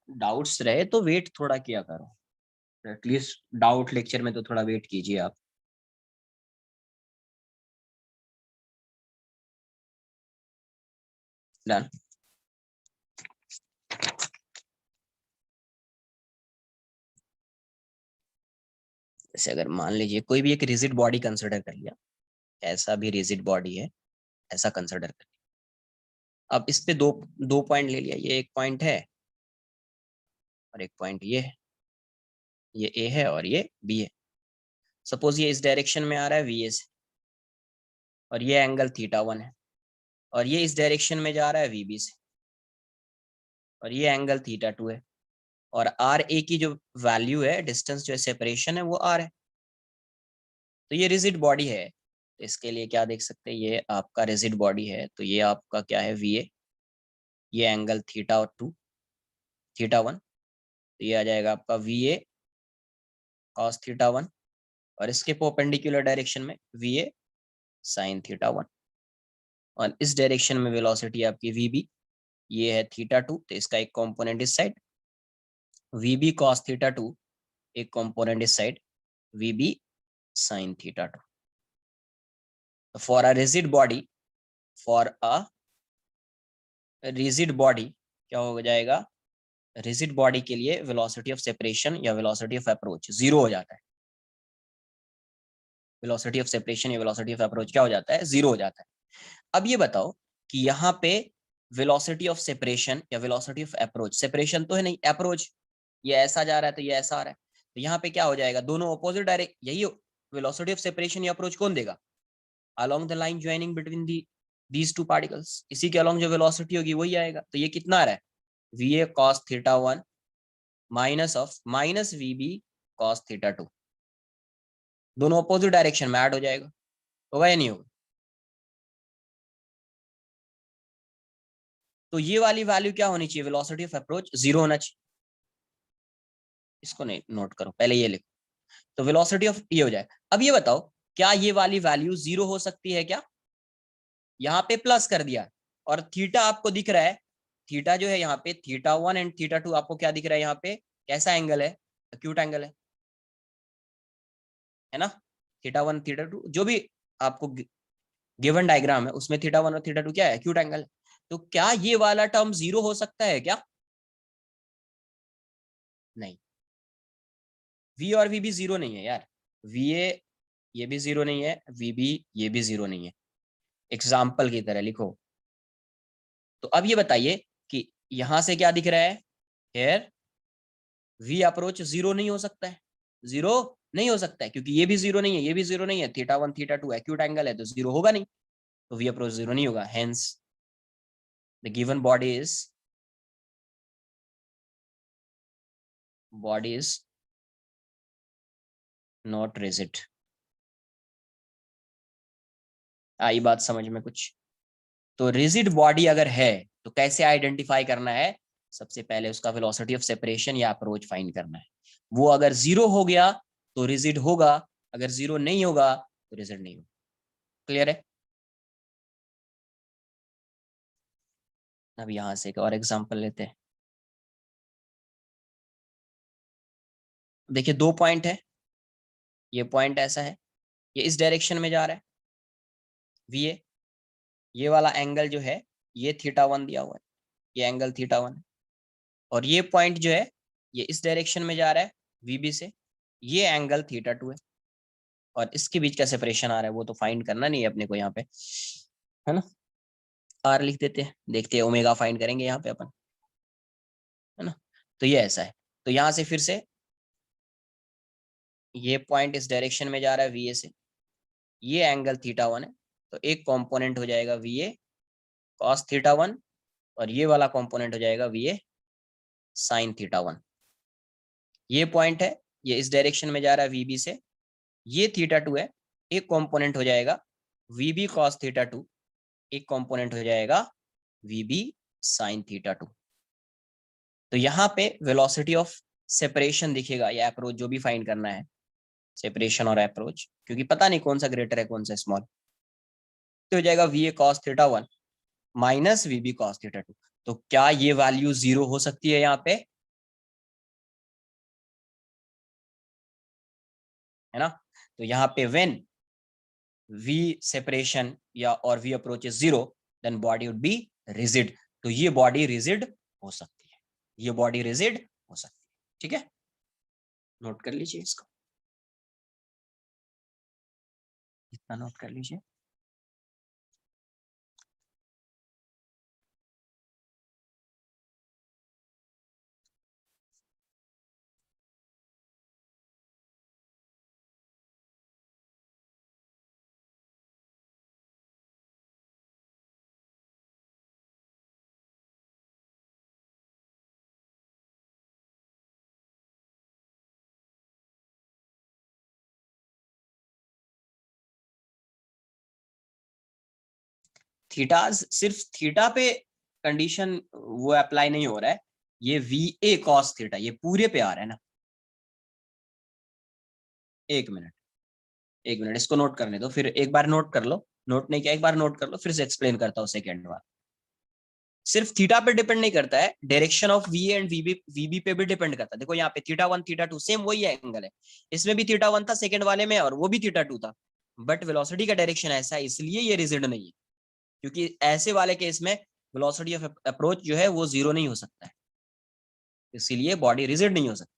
डाउट्स रहे तो वेट थोड़ा किया करो, एटलीस्ट डाउट लेक्चर में तो थोड़ा वेट कीजिए आप। डन। जैसे अगर मान लीजिए कोई भी एक रिजिड बॉडी कंसिडर कर लिया, ऐसा भी रिजिड बॉडी है, ऐसा कंसिडर कर लिया। अब इस पे दो दो पॉइंट ले लिया, ये एक पॉइंट है और एक पॉइंट ये ए है और ये बी है। सपोज ये इस डायरेक्शन में आ रहा है वी से, और ये एंगल थीटा 1 है, और ये इस डायरेक्शन में जा रहा है वी बी से, और ये एंगल थीटा 2 है। और आर ए की जो वैल्यू है, डिस्टेंस जो है, सेपरेशन है, वो आर है। तो ये रिजिड बॉडी है, तो इसके लिए क्या देख सकते हैं, ये आपका रिजिड बॉडी है, तो ये आपका क्या है, वी ए, ये एंगल थीटा 1, तो ये आ जाएगा आपका वी ए कॉस थीटा 1, और इसके परपेंडिकुलर डायरेक्शन में वी ए साइन थीटा 1, और इस डायरेक्शन में वेलोसिटी आपकी वी बी, ये है थीटा 2, तो इसका एक कॉम्पोनेंट इस side, V B cos theta 2, एक कॉम्पोनेंट इस side, V B sine theta 2। For a rigid body, for a rigid body क्या हो जाएगा, रिजिड बॉडी के लिए वेलोसिटी ऑफ सेपरेशन या वेलोसिटी ऑफ अप्रोच जीरो हो जाता है। वेलोसिटी ऑफ सेपरेशन या वेलोसिटी ऑफ अप्रोच क्या हो जाता है, जीरो हो जाता है। अब ये बताओ कि यहाँ पे वेलोसिटी ऑफ सेपरेशन या वेलोसिटी ऑफ अप्रोच, सेपरेशन तो है नहीं, अप्रोच, ये ऐसा जा रहा है तो ये ऐसा आ रहा है, तो यहाँ पे क्या हो जाएगा, दोनों ऑपोजिट डायरेक्ट, यही वेलोसिटी ऑफ सेपरेशन या अप्रोच कौन देगा, along the line joining between these two particles, इसी के along जो वेलोसिटी होगी वही आएगा। तो ये कितना आ रहा है, V A cos theta 1 minus V B cos theta 2, दोनों अपोजिट डायरेक्शन में ऐड हो जाएगा, होगा या नहीं होगा। तो ये वाली वैल्यू क्या होनी चाहिए, वेलोसिटी ऑफ अप्रोच जीरो होना चाहिए। इसको नहीं नोट करो, पहले ये लिखो। तो वेलोसिटी ऑफ ये हो जाए। अब ये बताओ, क्या ये वाली वैल्यू जीरो हो सकती है क्या, यहाँ पे प्लस कर दिया, और थीटा आपको दिख रहा है, थीटा जो है यहाँ पे थीटा 1 एंड थीटा 2 आपको क्या दिख रहा है, यहाँ पे कैसा एंगल है, एक्यूट एंगल है ना। थीटा 1 थीटा 2 जो भी आपको गिवन डायग्राम है उसमें थीटा 1 और थीटा 2 क्या है, एक्यूट एंगल है। तो क्या ये वाला टर्म जीरो हो सकता है क्या, नहीं, वी और वी भी जीरो नहीं है यार। वी ए ये भी जीरो नहीं है, वी बी ये भी जीरो नहीं है, एग्जाम्पल की तरह लिखो। तो अब ये बताइए कि यहां से क्या दिख रहा है, हेयर वी अप्रोच जीरो नहीं हो सकता है, जीरो नहीं हो सकता है क्योंकि ये भी जीरो नहीं है, ये भी जीरो नहीं है, theta one theta two acute angle है तो जीरो होगा नहीं, तो वी अप्रोच जीरो नहीं होगा, hence the given body is not rigid. आई बात समझ में कुछ? तो रिजिड बॉडी अगर है तो कैसे आइडेंटिफाई करना है, सबसे पहले उसका वेलोसिटी ऑफ सेपरेशन या अप्रोच फाइंड करना है। वो अगर जीरो हो गया तो रिजिड होगा, अगर जीरो नहीं होगा तो रिजिड नहीं होगा। क्लियर है? अब यहां से एक और एग्जांपल लेते हैं। देखिए दो पॉइंट है, ये पॉइंट ऐसा है, ये इस डायरेक्शन में जा रहा है वी ए, ये वाला एंगल जो है ये थीटा वन दिया हुआ है, ये एंगल थीटा वन है, और ये पॉइंट जो है ये इस डायरेक्शन में जा रहा है वीबी से, ये एंगल थीटा टू है, और इसके बीच का सेपरेशन आ रहा है वो तो फाइंड करना नहीं है अपने को यहाँ पे, है ना। आर लिख देते हैं, देखते हैं ओमेगा फाइंड करेंगे यहाँ पे अपन, है ना। तो ये ऐसा है, तो यहाँ से फिर से ये पॉइंट इस डायरेक्शन में जा रहा है वी ए से, ये एंगल थीटा वन है, तो एक कंपोनेंट हो जाएगा V A cos theta one, और ये वाला कंपोनेंट हो जाएगा V A sine theta one. ये पॉइंट है, ये इस डायरेक्शन में जा रहा है वीबी से, ये थीटा टू है, एक कंपोनेंट हो जाएगा वीबी कॉस थीटा टू, एक कंपोनेंट हो जाएगा वीबी साइन थीटा टू। तो यहाँ पे वेलोसिटी ऑफ सेपरेशन दिखेगा या अप्रोच जो भी फाइंड करना है, सेपरेशन और अप्रोच, क्योंकि पता नहीं कौन सा ग्रेटर है कौन सा स्मॉल, तो हो जाएगा V A cos theta one minus VB cos theta two. तो क्या ये वैल्यू जीरो हो सकती है यहाँ पे, है ना। तो यहाँ पे व्हेन वी सेपरेशन या और V approach is zero then body would be rigid. तो ये बॉडी रिजिड हो सकती है, ये बॉडी रिजिड हो सकती है, ठीक है, नोट कर लीजिए इसको, इतना नोट कर लीजिए। थीटा सिर्फ थीटा पे कंडीशन वो अप्लाई नहीं हो रहा है, ये वी ए कॉस थीटा ये पूरे पे आ रहा है ना। एक मिनट, एक मिनट, इसको नोट करने दो, फिर एक बार नोट कर लो, नोट नहीं किया एक बार नोट कर लो, फिर से एक्सप्लेन करता हूँ सेकेंड बार। सिर्फ थीटा पे डिपेंड नहीं करता है, डायरेक्शन ऑफ वी एंड वीबी वीबी पे भी डिपेंड करता है। देखो यहाँ पे theta one theta two same वही एंगल है, इसमें भी थीटा वन था सेकंड वाले में और वो भी थीटा टू था, बट वेलोसिटी का डायरेक्शन ऐसा है इसलिए ये रिजिड नहीं है, क्योंकि ऐसे वाले केस में वेलोसिटी ऑफ अप्रोच जो है वो जीरो नहीं हो सकता है, इसीलिए बॉडी रिजिड नहीं हो सकती।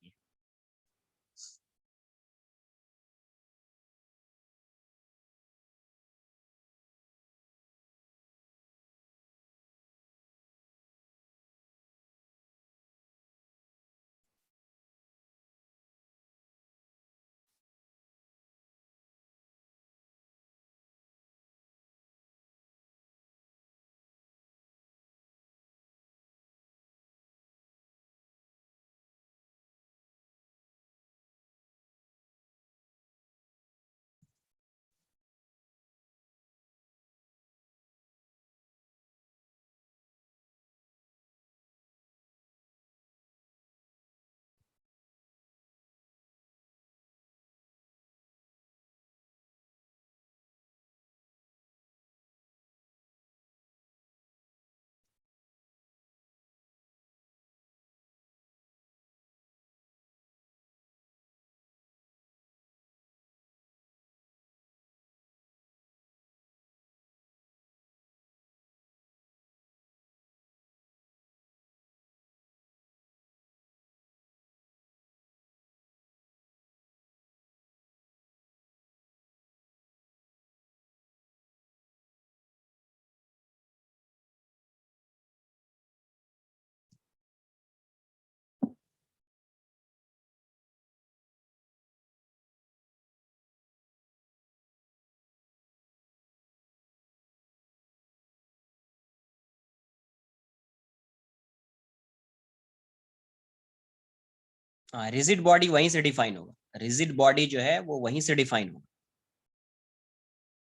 हाँ, रिजिड बॉडी वहीं से डिफाइन होगा, रिजिड बॉडी जो है वो वहीं से डिफाइन होगा।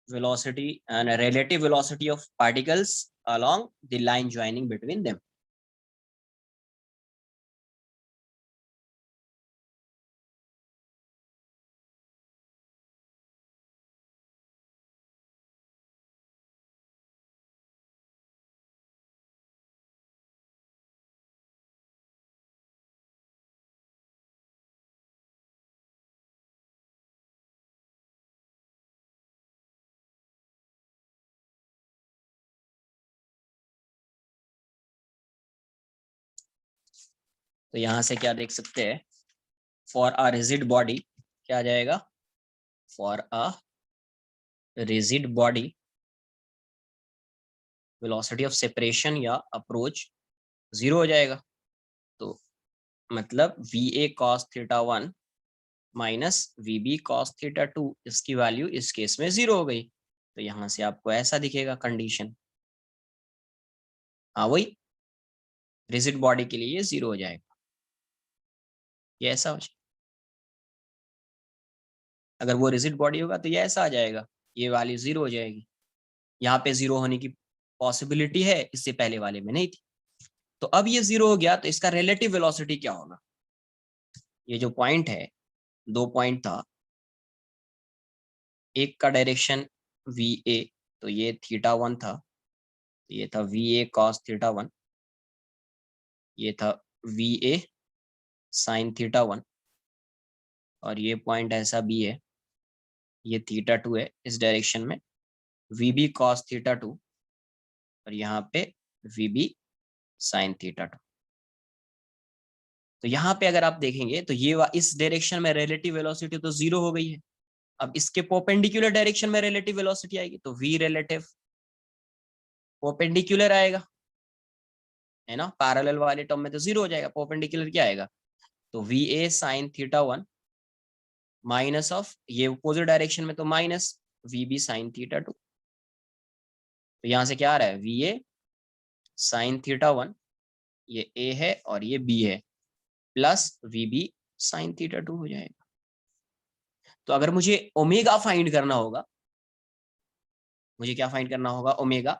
velocity and a relative velocity of particles along the line joining between them. तो यहां से क्या देख सकते हैं, फॉर अ रिजिड बॉडी क्या आ जाएगा, for a rigid body velocity of separation या अप्रोच जीरो हो जाएगा। तो मतलब V A cos theta one minus V B cos theta two, इसकी वैल्यू इस केस में जीरो हो गई। तो यहां से आपको ऐसा दिखेगा कंडीशन, हाँ वही रिजिड बॉडी के लिए ये जीरो हो जाएगा, ये ऐसा हो जाएगा। अगर वो रिजिड बॉडी होगा तो ये ऐसा आ जाएगा, ये वैल्यू जीरो हो जाएगी। यहाँ पे जीरो होने की पॉसिबिलिटी है, इससे पहले वाले में नहीं थी। तो अब ये जीरो हो गया, तो इसका रिलेटिव वेलोसिटी क्या होगा। ये जो पॉइंट है, दो पॉइंट था, एक का डायरेक्शन वी ए, तो ये थीटा वन था, ये था we A cos theta one, ये था we A sine theta one, और ये पॉइंट ऐसा भी है, ये थीटा टू है इस डायरेक्शन में, V B cos theta two, और यहाँ पे V B sine theta two. तो यहाँ पे अगर आप देखेंगे तो ये इस डायरेक्शन में रिलेटिव वेलोसिटी तो जीरो हो गई है। अब इसके परपेंडिकुलर डायरेक्शन में रिलेटिव वेलोसिटी आएगी, तो v रिलेटिव परपेंडिकुलर आएगा, है ना, पैरेलल वाले टर्म में तो जीरो हो जाएगा, परपेंडिकुलर क्या आएगा, तो V A sine theta one minus of ये अपोजिट डायरेक्शन में तो minus V B sine theta two. तो यहाँ से क्या आ रहा है, V A sine theta one, ये ए है और ये बी है, plus V B sine theta two हो जाएगा। तो अगर मुझे ओमेगा फाइंड करना होगा, मुझे क्या फाइंड करना होगा, ओमेगा।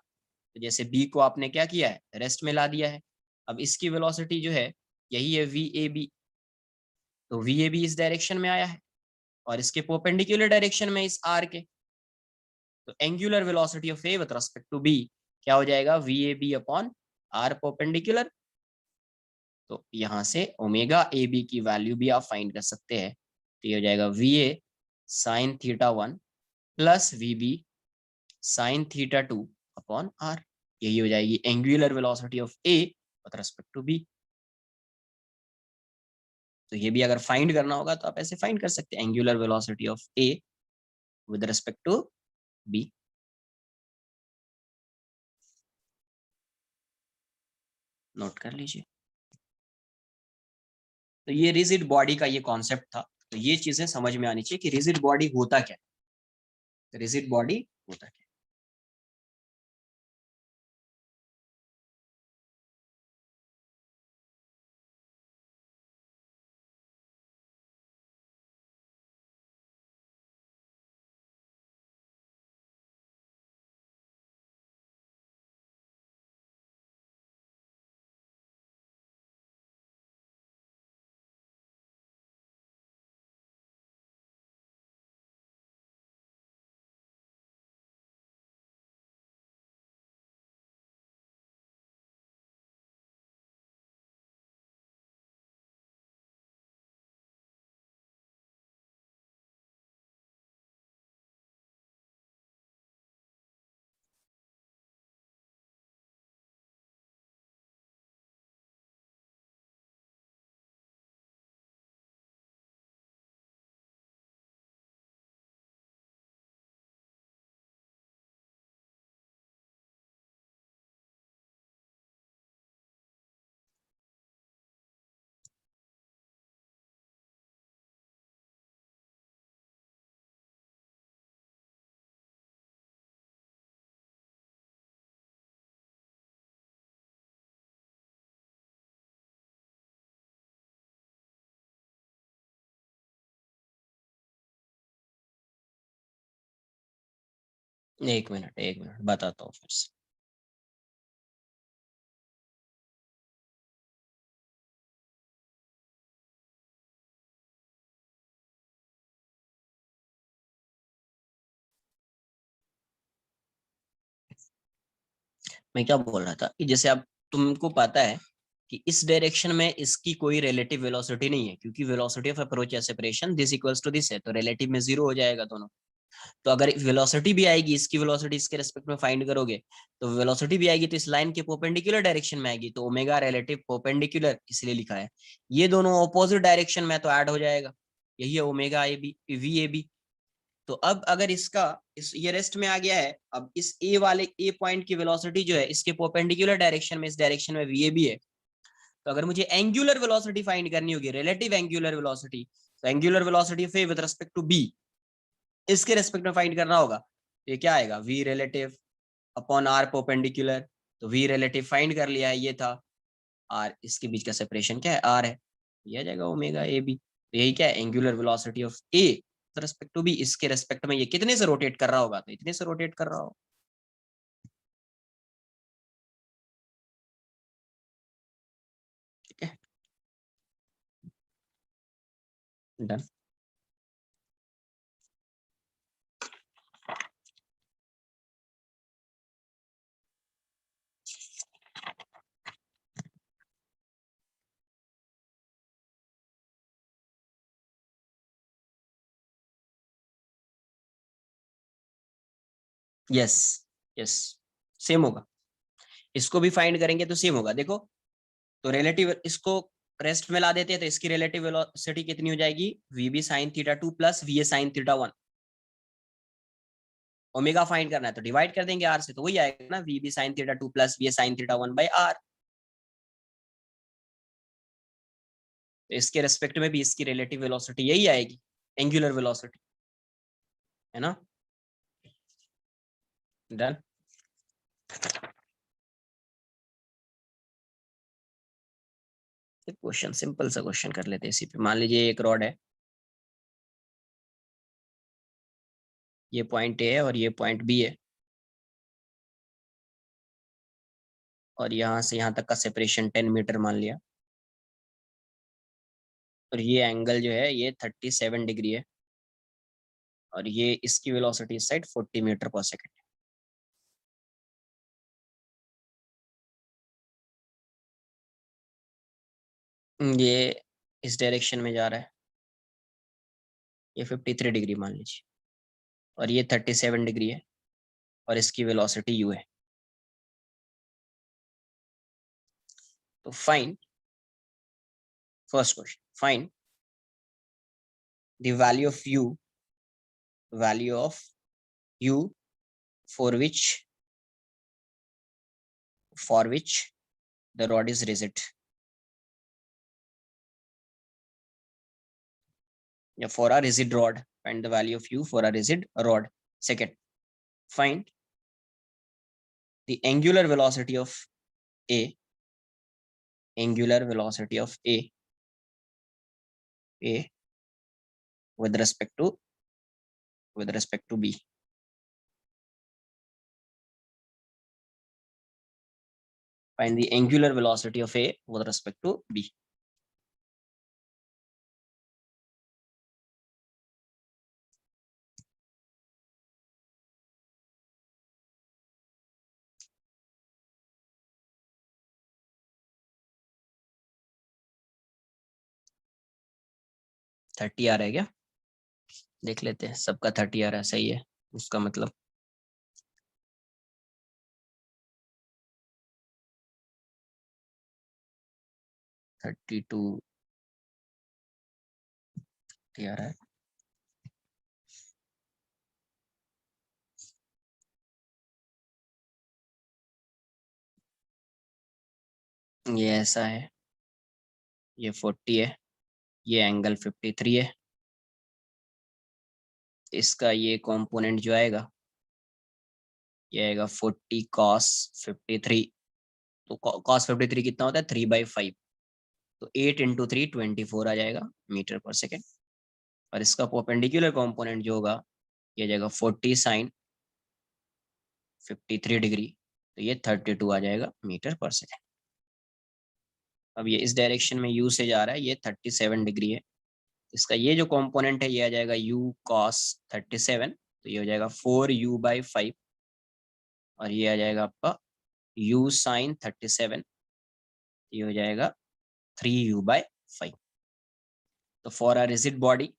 तो जैसे बी को आपने क्या किया है, रेस्ट में ला दिया है, अब इसकी वेलोसिटी जो है यही है वी ए बी, तो वी ए बी इस डायरेक्शन में आया है और इसके परपेंडिकुलर डायरेक्शन में इस आर के, तो angular velocity of A with respect to B क्या हो जाएगा, V A B upon R perpendicular. तो यहाँ से ओमेगा ए बी की वैल्यू भी आप फाइंड कर सकते हैं, तो ये हो जाएगा V A sine theta one plus V B sine theta two upon R, यही हो जाएगी angular velocity of A with respect to B. तो ये भी अगर फाइंड करना होगा तो आप ऐसे फाइंड कर सकते हैं, angular velocity of A with respect to B. Note कर लीजिए। तो ये रिजिड बॉडी का ये कॉन्सेप्ट था, तो ये चीजें समझ में आनी चाहिए कि रिजिड बॉडी होता क्या है, रिजिड बॉडी होता क्या। एक मिनट बताता हूँ फिर से। मैं क्या बोल रहा था कि जैसे अब तुमको पता है कि इस डायरेक्शन में इसकी कोई रिलेटिव वेलोसिटी नहीं है, क्योंकि वेलोसिटी ऑफ अप्रोच या separation this equals to this है, तो रिलेटिव में जीरो हो जाएगा दोनों। तो अगर वेलोसिटी भी आएगी, इसकी वेलोसिटी इसके रेस्पेक्ट में फाइंड करोगे, तो वेलोसिटी भी आएगी तो इस लाइन के परपेंडिकुलर डायरेक्शन में आएगी, तो ओमेगा रिलेटिव परपेंडिकुलर इसलिए लिखा है। ये दोनों ऑपोजिट डायरेक्शन में तो ऐड हो जाएगा, यही है omega A B V A B. तो अब अगर इसका ये रेस्ट में आ गया है, अब इस ए वाले ए पॉइंट की वेलोसिटी जो है इसके परपेंडिकुलर डायरेक्शन में, इस डायरेक्शन में वी ए बी है। तो अगर मुझे एंगुलर वेलोसिटी फाइंड करनी होगी, रिलेटिव एंगुलर वेलोसिटी, तो angular velocity of A with respect to B इसके रेस्पेक्ट में फाइंड करना होगा। तो ये क्या आएगा, V relative upon R perpendicular. तो वी रिलेटिव फाइंड कर लिया है, ये था आर, इसके बीच का सेपरेशन क्या है, आर है, ये आ जाएगा ओमेगा ए बी। तो यही क्या है, angular velocity of A respect to B, इसके रेस्पेक्ट में ये कितने से रोटेट कर रहा होगा, तो इतने से रोटेट कर रहा होगा। ठीक है, डन। यस, यस, सेम होगा, इसको भी फाइंड करेंगे तो सेम होगा। देखो, तो रिलेटिव इसको रेस्ट में ला देते हैं, तो इसकी रिलेटिव वेलोसिटी कितनी हो जाएगी, V B sine theta two plus V A sine theta one. Omega find करना है तो डिवाइड कर देंगे आर से, तो वही आएगा ना, V B sine theta two plus V A sine theta one by R. तो इसके रेस्पेक्ट में भी इसकी रिलेटिव वेलोसिटी यही आएगी, एंगुलर वेलोसिटी, है ना। डन। एक क्वेश्चन, सिंपल सा क्वेश्चन कर लेते हैं इसी पे। मान लीजिए एक रॉड है, ये पॉइंट ए है और ये पॉइंट बी है, और यहाँ से यहाँ तक का सेपरेशन 10 मीटर मान लिया, और ये एंगल जो है ये 37 डिग्री है, और ये इसकी वेलोसिटी इस साइड 40 मीटर पर सेकेंड। ये इस डायरेक्शन में जा रहा है, ये 53 डिग्री मान लीजिए, और ये 37 डिग्री है, और इसकी वेलोसिटी यू है। तो fine, first question, fine the value of you for which the rod is rigid. Yeah, for a rigid rod, find the value of u for a rigid rod. Second, find the angular velocity of a, angular velocity of a with respect to b. Find the angular velocity of a with respect to b. Thirty आ रहा है क्या, देख लेते हैं, सबका 30 आ रहा है, सही है, उसका मतलब 32 आ रहा है। ये ऐसा है, ये 40 है, ये एंगल 53 है, इसका ये कंपोनेंट जो आएगा ये आएगा 40 cos 53। तो cos 53 कितना होता है, 3/5, तो 8 × 3 24 आ जाएगा मीटर पर सेकेंड। और इसका परपेंडिकुलर कंपोनेंट जो होगा ये जाएगा 40 sin 53 डिग्री, तो ये 32 आ जाएगा मीटर पर सेकेंड। अब ये इस डायरेक्शन में u से जा रहा है, ये 37 डिग्री है, इसका ये जो कंपोनेंट है ये आ जाएगा u cos 37, तो ये हो जाएगा 4u/5, और ये आ जाएगा आपका u sin 37, ये हो जाएगा 3u/5। तो for a rigid body,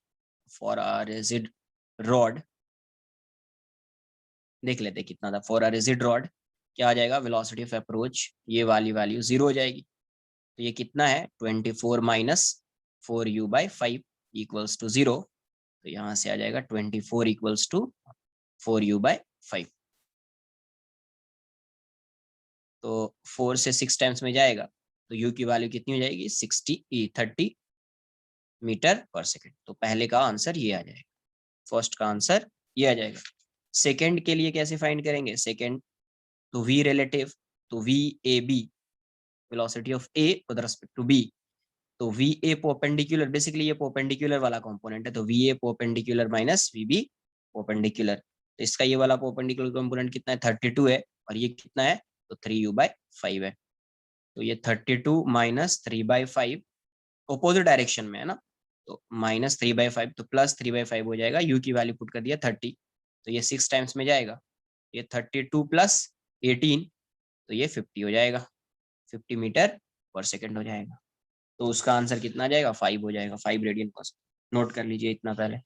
for a rigid rod, देख लेते कितना था। फॉर अ रिजिड रॉड क्या आ जाएगा, वेलोसिटी ऑफ अप्रोच, ये वाली वैल्यू 0 हो जाएगी, तो ये कितना है 24 माइनस 4u/5 इक्वल्स टू 0, तो यहाँ से आ जाएगा 24 इक्वल्स टू 4u/5। तो 4 से 6 टाइम्स में जाएगा, तो u की वैल्यू कितनी हो जाएगी 30 मीटर पर सेकेंड। तो पहले का आंसर ये आ जाएगा, फर्स्ट का आंसर ये आ जाएगा। सेकेंड के लिए कैसे फाइंड करेंगे, सेकेंड तो v रिलेटिव, तो v a b, velocity of a with respect to b, तो va परपेंडिकुलर, बेसिकली ये परपेंडिकुलर वाला कंपोनेंट है, तो va perpendicular minus vb perpendicular, तो इसका ये वाला परपेंडिकुलर कंपोनेंट कितना है 32 है, और ये कितना है तो 3u/5 है, तो ये 32 माइनस 3/5 ऑपोजिट डायरेक्शन में है ना, तो माइनस 3/5, तो प्लस 3/5 हो जाएगा, u की वैल्यू पुट कर दिया 30, तो ये 6 टाइम्स में जाएगा, ये 32 प्लस 18, तो ये 50 हो जाएगा, 50 मीटर पर सेकेंड हो जाएगा। तो उसका आंसर कितना आ जाएगा 5 हो जाएगा, 5 रेडियन पर सेकेंड। नोट कर लीजिए इतना पहले।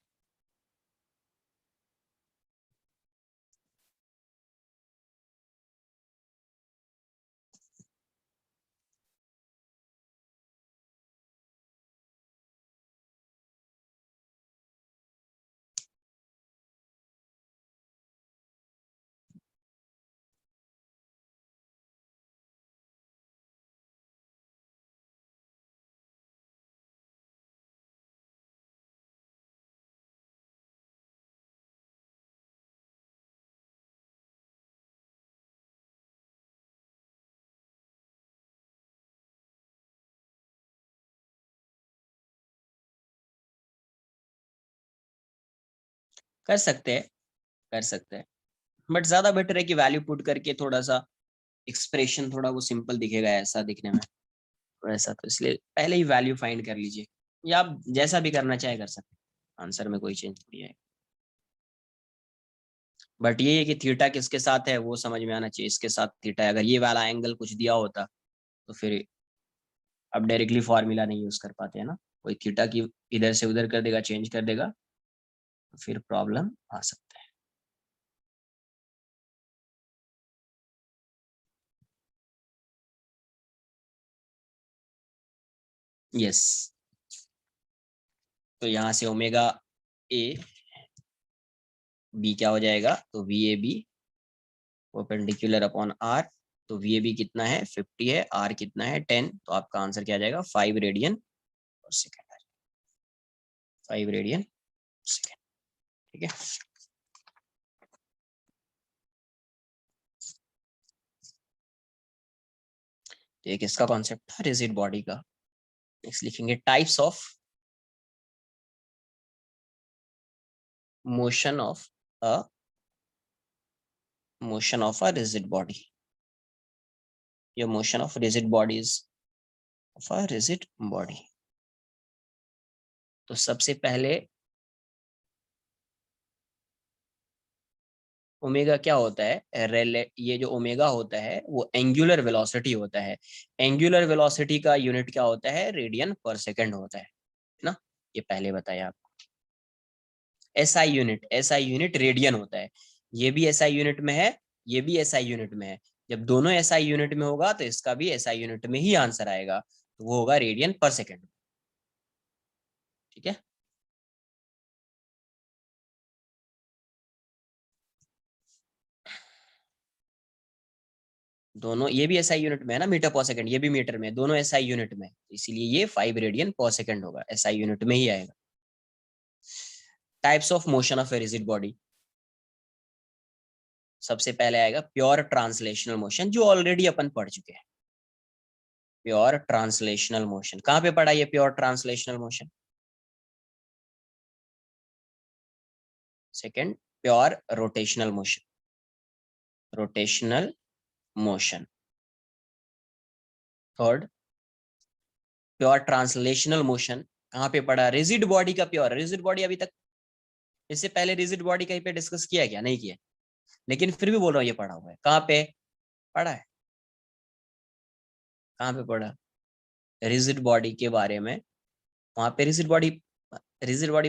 कर सकते हैं, कर सकते हैं, बट ज्यादा बेटर है कि वैल्यू पुट करके थोड़ा सा एक्सप्रेशन थोड़ा वो सिंपल दिखेगा ऐसा दिखने में, तो ऐसा, तो इसलिए पहले ही वैल्यू फाइंड कर लीजिए, या आप जैसा भी करना चाहे कर सकते हैं, आंसर में कोई चेंज नहीं है। बट ये है कि थीटा किसके साथ है वो समझ में आना चाहिए, इसके साथ थीटा है, अगर ये वाला एंगल कुछ दिया होता तो फिर अब डायरेक्टली फॉर्मूला नहीं यूज कर पाते है ना, कोई थीटा की इधर से उधर कर देगा, चेंज कर देगा, तो फिर प्रॉब्लम आ सकता है। यस, तो यहाँ से ओमेगा ए बी क्या हो जाएगा, तो V A B perpendicular upon R, तो वी ए बी कितना है 50 है, आर कितना है 10, तो आपका आंसर क्या आ जाएगा 5 रेडियन पर सेकेंड, 5 रेडियन सेकेंड। ठीक है, तो एक इसका कॉन्सेप्ट था रिजिड बॉडी का। नेक्स्ट लिखेंगे types of motion of a rigid body, या motion of rigid bodies of a rigid body। तो सबसे पहले ओमेगा क्या होता है, ये जो ओमेगा होता है वो एंगुलर वेलोसिटी होता है, एंगुलर वेलोसिटी का यूनिट क्या होता है रेडियन पर सेकंड होता है ना, ये पहले बताया आपको। एसआई यूनिट रेडियन होता है, ये भी एसआई यूनिट में है, ये भी एसआई यूनिट में है, जब दोनों एसआई यूनिट में होगा तो इसका भी एसआई यूनिट में ही आंसर आएगा, तो वो होगा रेडियन पर सेकंड। ठीक है, दोनों, ये भी एसआई यूनिट में है ना, मीटर पर सेकंड, ये भी मीटर में, दोनों एसआई यूनिट में, इसीलिए ये 5 रेडियन पर सेकंड होगा, एसआई यूनिट में ही आएगा। Types of motion of a rigid body, सबसे पहले आएगा प्योर ट्रांसलेशनल मोशन, जो ऑलरेडी अपन पढ़ चुके हैं। प्योर ट्रांसलेशनल मोशन कहाँ पे पढ़ा ये pure translational motion, second pure rotational motion, rotational motion. Third, pure translational motion कहाँ पे पढ़ा? रिजिड बॉडी का प्योर। रिजिड बॉडी अभी तक इससे पहले रिजिड बॉडी कहीं पे डिस्कस किया क्या? नहीं किया, लेकिन फिर भी बोल रहा हूँ ये पढ़ा हुआ है। कहाँ पे पढ़ा है? कहाँ पे पढ़ा रिजिड बॉडी के बारे में? वहां पे रिजिड बॉडी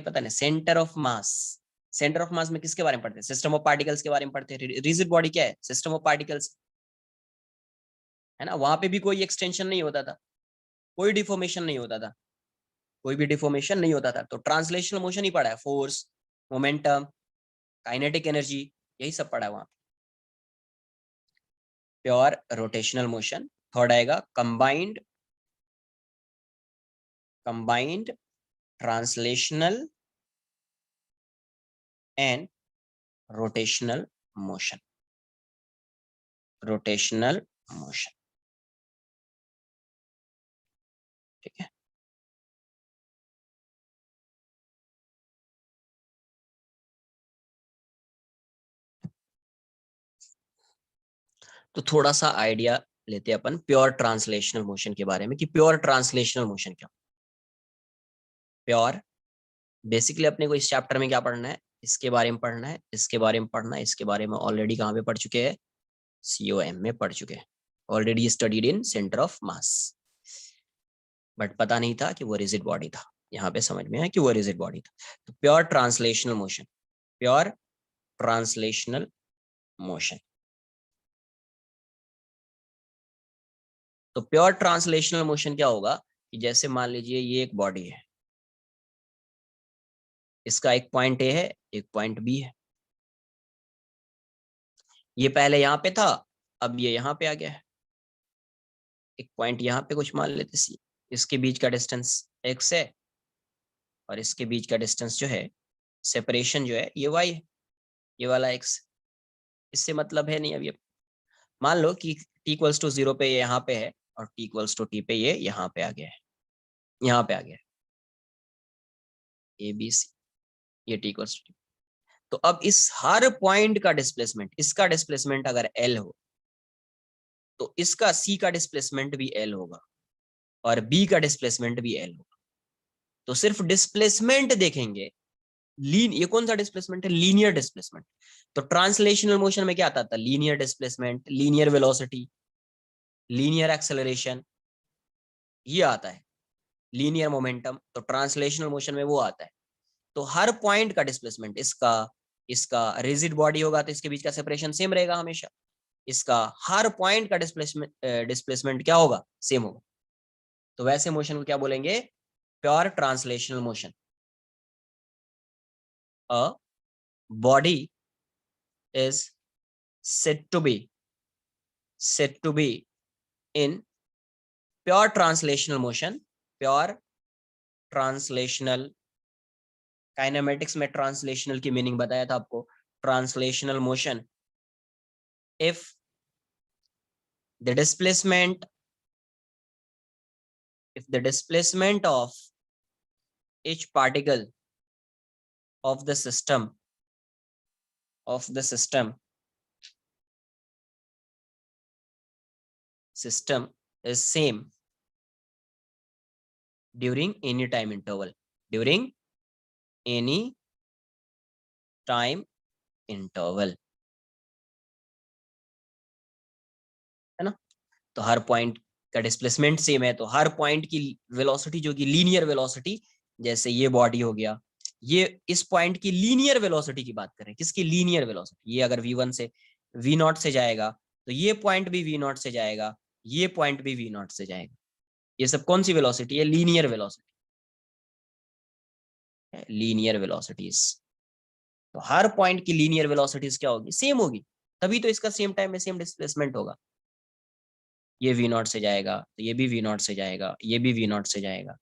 पता नहीं, centre of mass. Centre of mass में किसके बारे में पढ़ते हैं? सिस्टम ऑफ पार्टिकल्स के बारे में पढ़ते हैं। रिजिड बॉडी क्या है? सिस्टम ऑफ पार्टिकल्स, है ना। वहां पे भी कोई एक्सटेंशन नहीं होता था, कोई डिफॉर्मेशन नहीं होता था, कोई भी डिफॉर्मेशन नहीं होता था। तो ट्रांसलेशनल मोशन ही पढ़ा है, फोर्स, मोमेंटम, काइनेटिक एनर्जी, यही सब पढ़ा है वहां। Pure rotational motion. थर्ड आएगा combined translational and rotational motion. Rotational motion, ठीक है। तो थोड़ा सा आइडिया लेते हैं अपन प्योर ट्रांसलेशनल मोशन के बारे में कि प्योर ट्रांसलेशनल मोशन क्या। प्योर, बेसिकली अपने को इस चैप्टर में क्या पढ़ना है? इसके बारे में पढ़ना है, इसके बारे में पढ़ना है, इसके बारे में ऑलरेडी कहाँ पे पढ़ चुके हैं? COM में पढ़ चुके हैं। Already studied in centre of mass, but पता नहीं था कि वो रिजिड बॉडी था। यहाँ पे समझ में आया कि वो रिजिड बॉडी था। तो pure translational motion, pure translational motion. तो प्योर ट्रांसलेशनल मोशन क्या होगा कि जैसे मान लीजिए ये एक बॉडी है, इसका एक पॉइंट ए है, एक पॉइंट बी है। ये पहले यहाँ पे था, अब ये यहाँ पे आ गया है। एक पॉइंट यहाँ पे कुछ मान लेते सी, इसके बीच का डिस्टेंस x है और इसके बीच का डिस्टेंस जो है, सेपरेशन जो है, ये y है, ये वाला x। इससे मतलब है नहीं। अब ये मान लो कि t=0 पे ये यहाँ पे है और t=t पे ये यहाँ पे आ गया है, यहाँ पे आ गया है ABC, ये t=t। तो अब इस हर पॉइंट का डिस्प्लेसमेंट, इसका डिस्प्लेसमेंट अगर L हो तो इसका C का डिस्प्लेसमेंट भी L होगा और B का डिस्प्लेसमेंट भी L होगा। तो सिर्फ डिस्प्लेसमेंट देखेंगे, ये कौन सा डिस्प्लेसमेंट है? Linear displacement. तो ट्रांसलेशनल मोशन में क्या आता था? Linear displacement, linear velocity, linear acceleration, ये आता है। लीनियर मोमेंटम, तो ट्रांसलेशनल मोशन में वो आता है। तो हर पॉइंट का डिस्प्लेसमेंट, इसका इसका रिजिड बॉडी होगा तो इसके बीच का सेपरेशन सेम रहेगा हमेशा। इसका हर पॉइंट का डिस्प्लेसमेंट क्या होगा? सेम होगा। तो वैसे मोशन को क्या बोलेंगे? Pure translational motion. A body is said to be in pure translational motion, pure translational, kinematics में ट्रांसलेशनल की मीनिंग बताया था आपको। Translational motion if the displacement of each particle of the system is same during any time interval, during any time interval, है ना। तो हर पॉइंट का डिस्प्लेसमेंट सेम है, तो हर पॉइंट की वेलोसिटी जो कि लीनियर वेलोसिटी, जैसे ये बॉडी हो गया, ये इस पॉइंट की लीनियर वेलोसिटी की बात करें। किसकी लीनियर वेलोसिटी? ये अगर V1 से V0 से जाएगा तो ये पॉइंट भी V0 से जाएगा, ये पॉइंट भी V0 से जाएगा। ये सब कौन सी वेलोसिटी है? Linear velocity, linear velocities. तो हर पॉइंट की लीनियर वेलोसिटीज क्या होगी? सेम होगी, तभी तो इसका सेम टाइम में सेम डिस्प्लेसमेंट होगा। ये V0 से जाएगा तो ये भी V0 से जाएगा, ये भी V0 से जाएगा,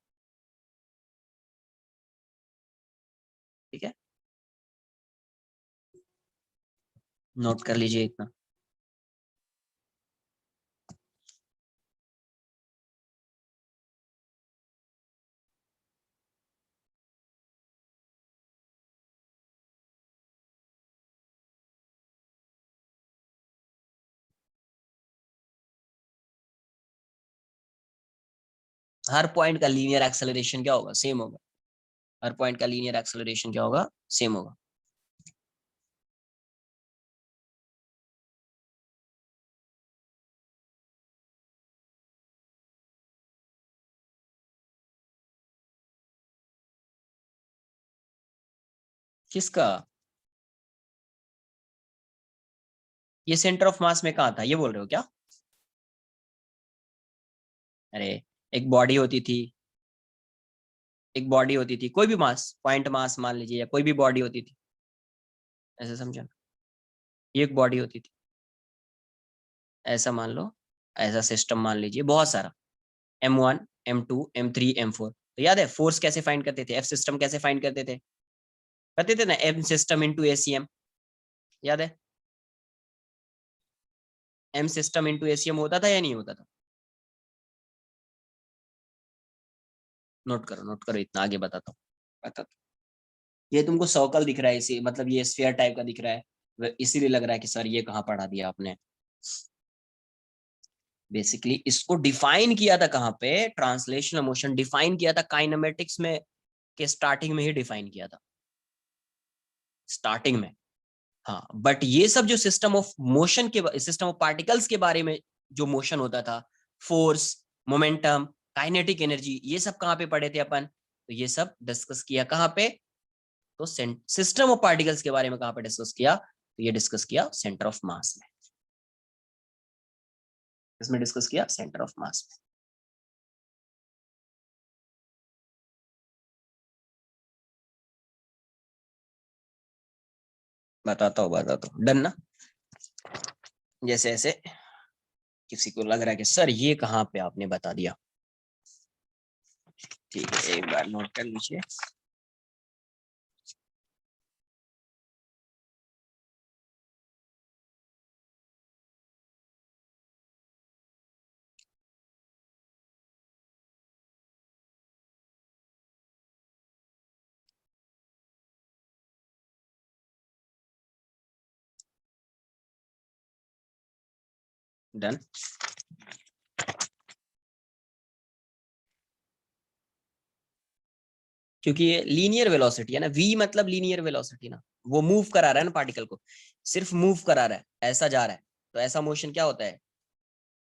ठीक है। नोट कर लीजिए इतना। हर पॉइंट का लीनियर एक्सेलरेशन क्या होगा, सेम होगा। हर पॉइंट का लीनियर एक्सेलरेशन क्या होगा, सेम होगा। किसका? ये सेंटर ऑफ मास में कहाँ था, ये बोल रहे हो क्या? अरे एक बॉडी होती थी, एक बॉडी होती थी, कोई भी मास, पॉइंट मास मान लीजिए, या कोई भी बॉडी होती थी, ऐसे समझो। ये एक बॉडी होती थी, ऐसा मान लो, ऐसा सिस्टम मान लीजिए बहुत सारा, M1 M2 M3 M4। तो याद है फोर्स कैसे फाइंड करते थे, एफ सिस्टम कैसे फाइंड करते थे ना, एम सिस्टम इंटू एसीएम, याद है? एम सिस्टम इंटू एसीएम होता था या नहीं होता था? नोट करो, इतना आगे बताता हूँ। ये तुमको सर्कल दिख रहा है, इसी मतलब ये स्फीयर टाइप का दिख रहा है, इसीलिए लग रहा है कि सर ये कहाँ पढ़ा दिया आपने। बेसिकली इसको डिफाइन किया था कहाँ पे, ट्रांसलेशनल मोशन डिफाइन किया था काइनेमेटिक्स में, के स्टार्टिंग में ही डिफाइन किया था, स्टार्टिंग में। हाँ बट ये सब जो सिस्टम ऑफ मोशन के, सिस्टम ऑफ पार्टिकल्स के बारे में जो मोशन होता था, फोर्स, मोमेंटम, काइनेटिक एनर्जी, ये सब कहाँ पे पढ़े थे अपन? तो ये सब डिस्कस किया कहाँ पे? तो सिस्टम ऑफ पार्टिकल्स के बारे में कहाँ पे डिस्कस किया? तो ये डिस्कस किया सेंटर ऑफ मास में। इसमें डिस्कस किया सेंटर ऑफ मास में। बताता हूँ, डन ना? जैसे ऐसे किसी को लग रहा है कि सर ये कहाँ पे आपने बता दिया, ठीक है एक बार नोट कर लीजिए। डन। क्योंकि ये लीनियर वेलोसिटी है ना, v मतलब लीनियर वेलोसिटी ना, वो मूव करा रहा है ना पार्टिकल को, सिर्फ मूव करा रहा है, ऐसा जा रहा है, तो ऐसा मोशन क्या होता है,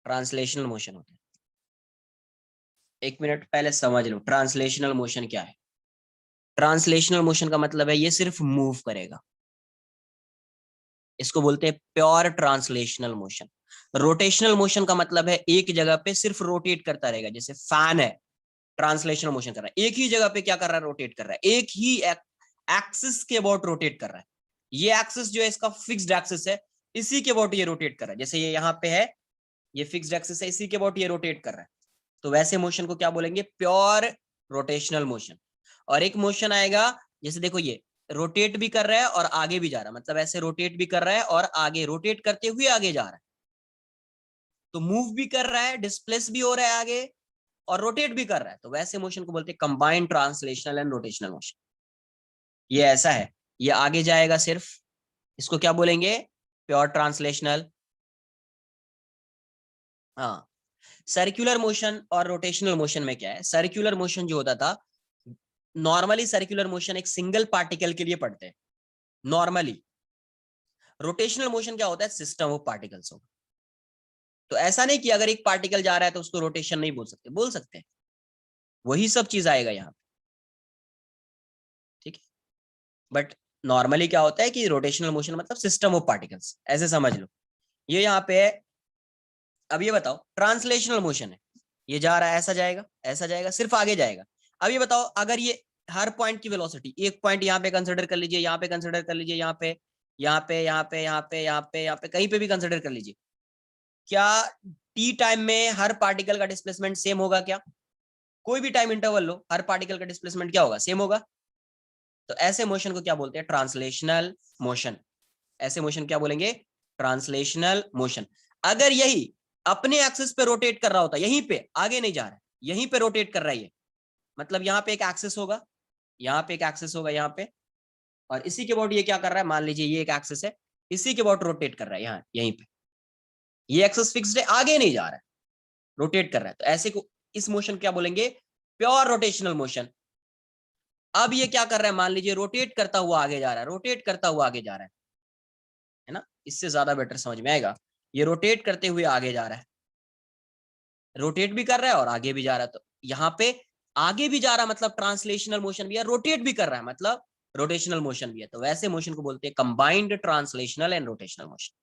ट्रांसलेशनल मोशन होता है। एक मिनट पहले समझ लो ट्रांसलेशनल मोशन क्या है। ट्रांसलेशनल मोशन का मतलब है ये सिर्फ मूव करेगा, इसको बोलते हैं pure translational motion. Rotational motion का मतलब है एक जगह पे सिर्फ रोटेट करता रहेगा, जैसे फैन है, ट्रांसलेशनल मोशन कर रहा है, एक ही जगह पे क्या कर रहा है, रोटेट कर रहा है, एक ही एक्सिस के अबाउट रोटेट कर रहा है। ये एक्सिस जो है इसका फिक्स्ड एक्सिस है, इसी के अबाउट ये रोटेट कर रहा है, जैसे ये यहाँ पे है, ये फिक्स्ड एक्सिस है, इसी के अबाउट ये रोटेट कर रहा है। तो वैसे मोशन को क्या बोलेंगे, प्योर रोटेशनल मोशन। और एक मोशन आएगा, जैसे देखो ये रोटेट भी कर रहा है और आगे भी जा रहा है, मतलब ऐसे रोटेट भी कर रहा है और आगे रोटेट करते हुए आगे जा रहा है, तो मूव भी कर रहा है, डिस्प्लेस भी हो रहा है आगे, और रोटेट भी कर रहा है, तो वैसे मोशन को बोलते हैं combined translational and rotational motion. ये ऐसा है, ये आगे जाएगा सिर्फ, इसको क्या बोलेंगे, प्योर ट्रांसलेशनल। हाँ, सर्कुलर मोशन और रोटेशनल मोशन में क्या है, सर्कुलर मोशन जो होता था, नॉर्मली सर्कुलर मोशन एक सिंगल पार्टिकल के लिए पढ़ते हैं नॉर्मली। रोटेशनल मोशन क्या होता है, सिस्टम ऑफ पार्टिकल्स होगा। तो ऐसा नहीं कि अगर एक पार्टिकल जा रहा है तो उसको रोटेशन नहीं बोल सकते, बोल सकते हैं, वही सब चीज आएगा यहाँ पे, ठीक है। बट नॉर्मली क्या होता है कि रोटेशनल मोशन मतलब सिस्टम ऑफ पार्टिकल्स, ऐसे समझ लो। ये यहाँ पे है। अब ये बताओ ट्रांसलेशनल मोशन है, ये जा रहा है, ऐसा जाएगा, ऐसा जाएगा, सिर्फ आगे जाएगा। अब ये बताओ अगर ये हर पॉइंट की वेलोसिटी, एक पॉइंट यहाँ पे कंसिडर कर लीजिए, यहाँ पे कंसिडर कर लीजिए, यहाँ पे, यहाँ पे, यहाँ पे, यहाँ पे, यहाँ पे, यहाँ पे, कहीं पे भी कंसिडर कर लीजिए, क्या टी टाइम में हर पार्टिकल का डिस्प्लेसमेंट सेम होगा क्या? कोई भी टाइम इंटरवल लो, हर पार्टिकल का डिस्प्लेसमेंट क्या होगा, सेम होगा। तो ऐसे मोशन को क्या बोलते हैं, ट्रांसलेशनल मोशन। ऐसे मोशन क्या बोलेंगे, ट्रांसलेशनल मोशन। अगर यही अपने एक्सिस पे रोटेट कर रहा होता, यहीं पे आगे नहीं जा रहा है, यहीं पे रोटेट कर रहा है ये, मतलब यहाँ पे एक एक्सिस होगा, यहाँ पे एक एक्सिस होगा, यहाँ पे, और इसी के अबाउट ये क्या कर रहा है, मान लीजिए ये एक एक्सिस है, इसी के अबाउट रोटेट कर रहा है, यहाँ यहीं पे, ये एक्सिस फिक्स्ड है, आगे नहीं जा रहा है, रोटेट कर रहा है, तो ऐसे को इस मोशन क्या बोलेंगे, प्योर रोटेशनल मोशन। अब ये क्या कर रहा है, मान लीजिए रोटेट करता हुआ आगे जा रहा है, रोटेट करता हुआ आगे जा रहा है ना, इससे ज्यादा बेटर समझ में आएगा। ये रोटेट करते हुए आगे जा रहा है, रोटेट भी कर रहा है और आगे भी जा रहा है। तो यहाँ पे आगे भी जा रहा है मतलब ट्रांसलेशनल मोशन भी है, रोटेट भी कर रहा है मतलब रोटेशनल मोशन भी है। तो वैसे मोशन को बोलते हैं combined translational and rotational motion.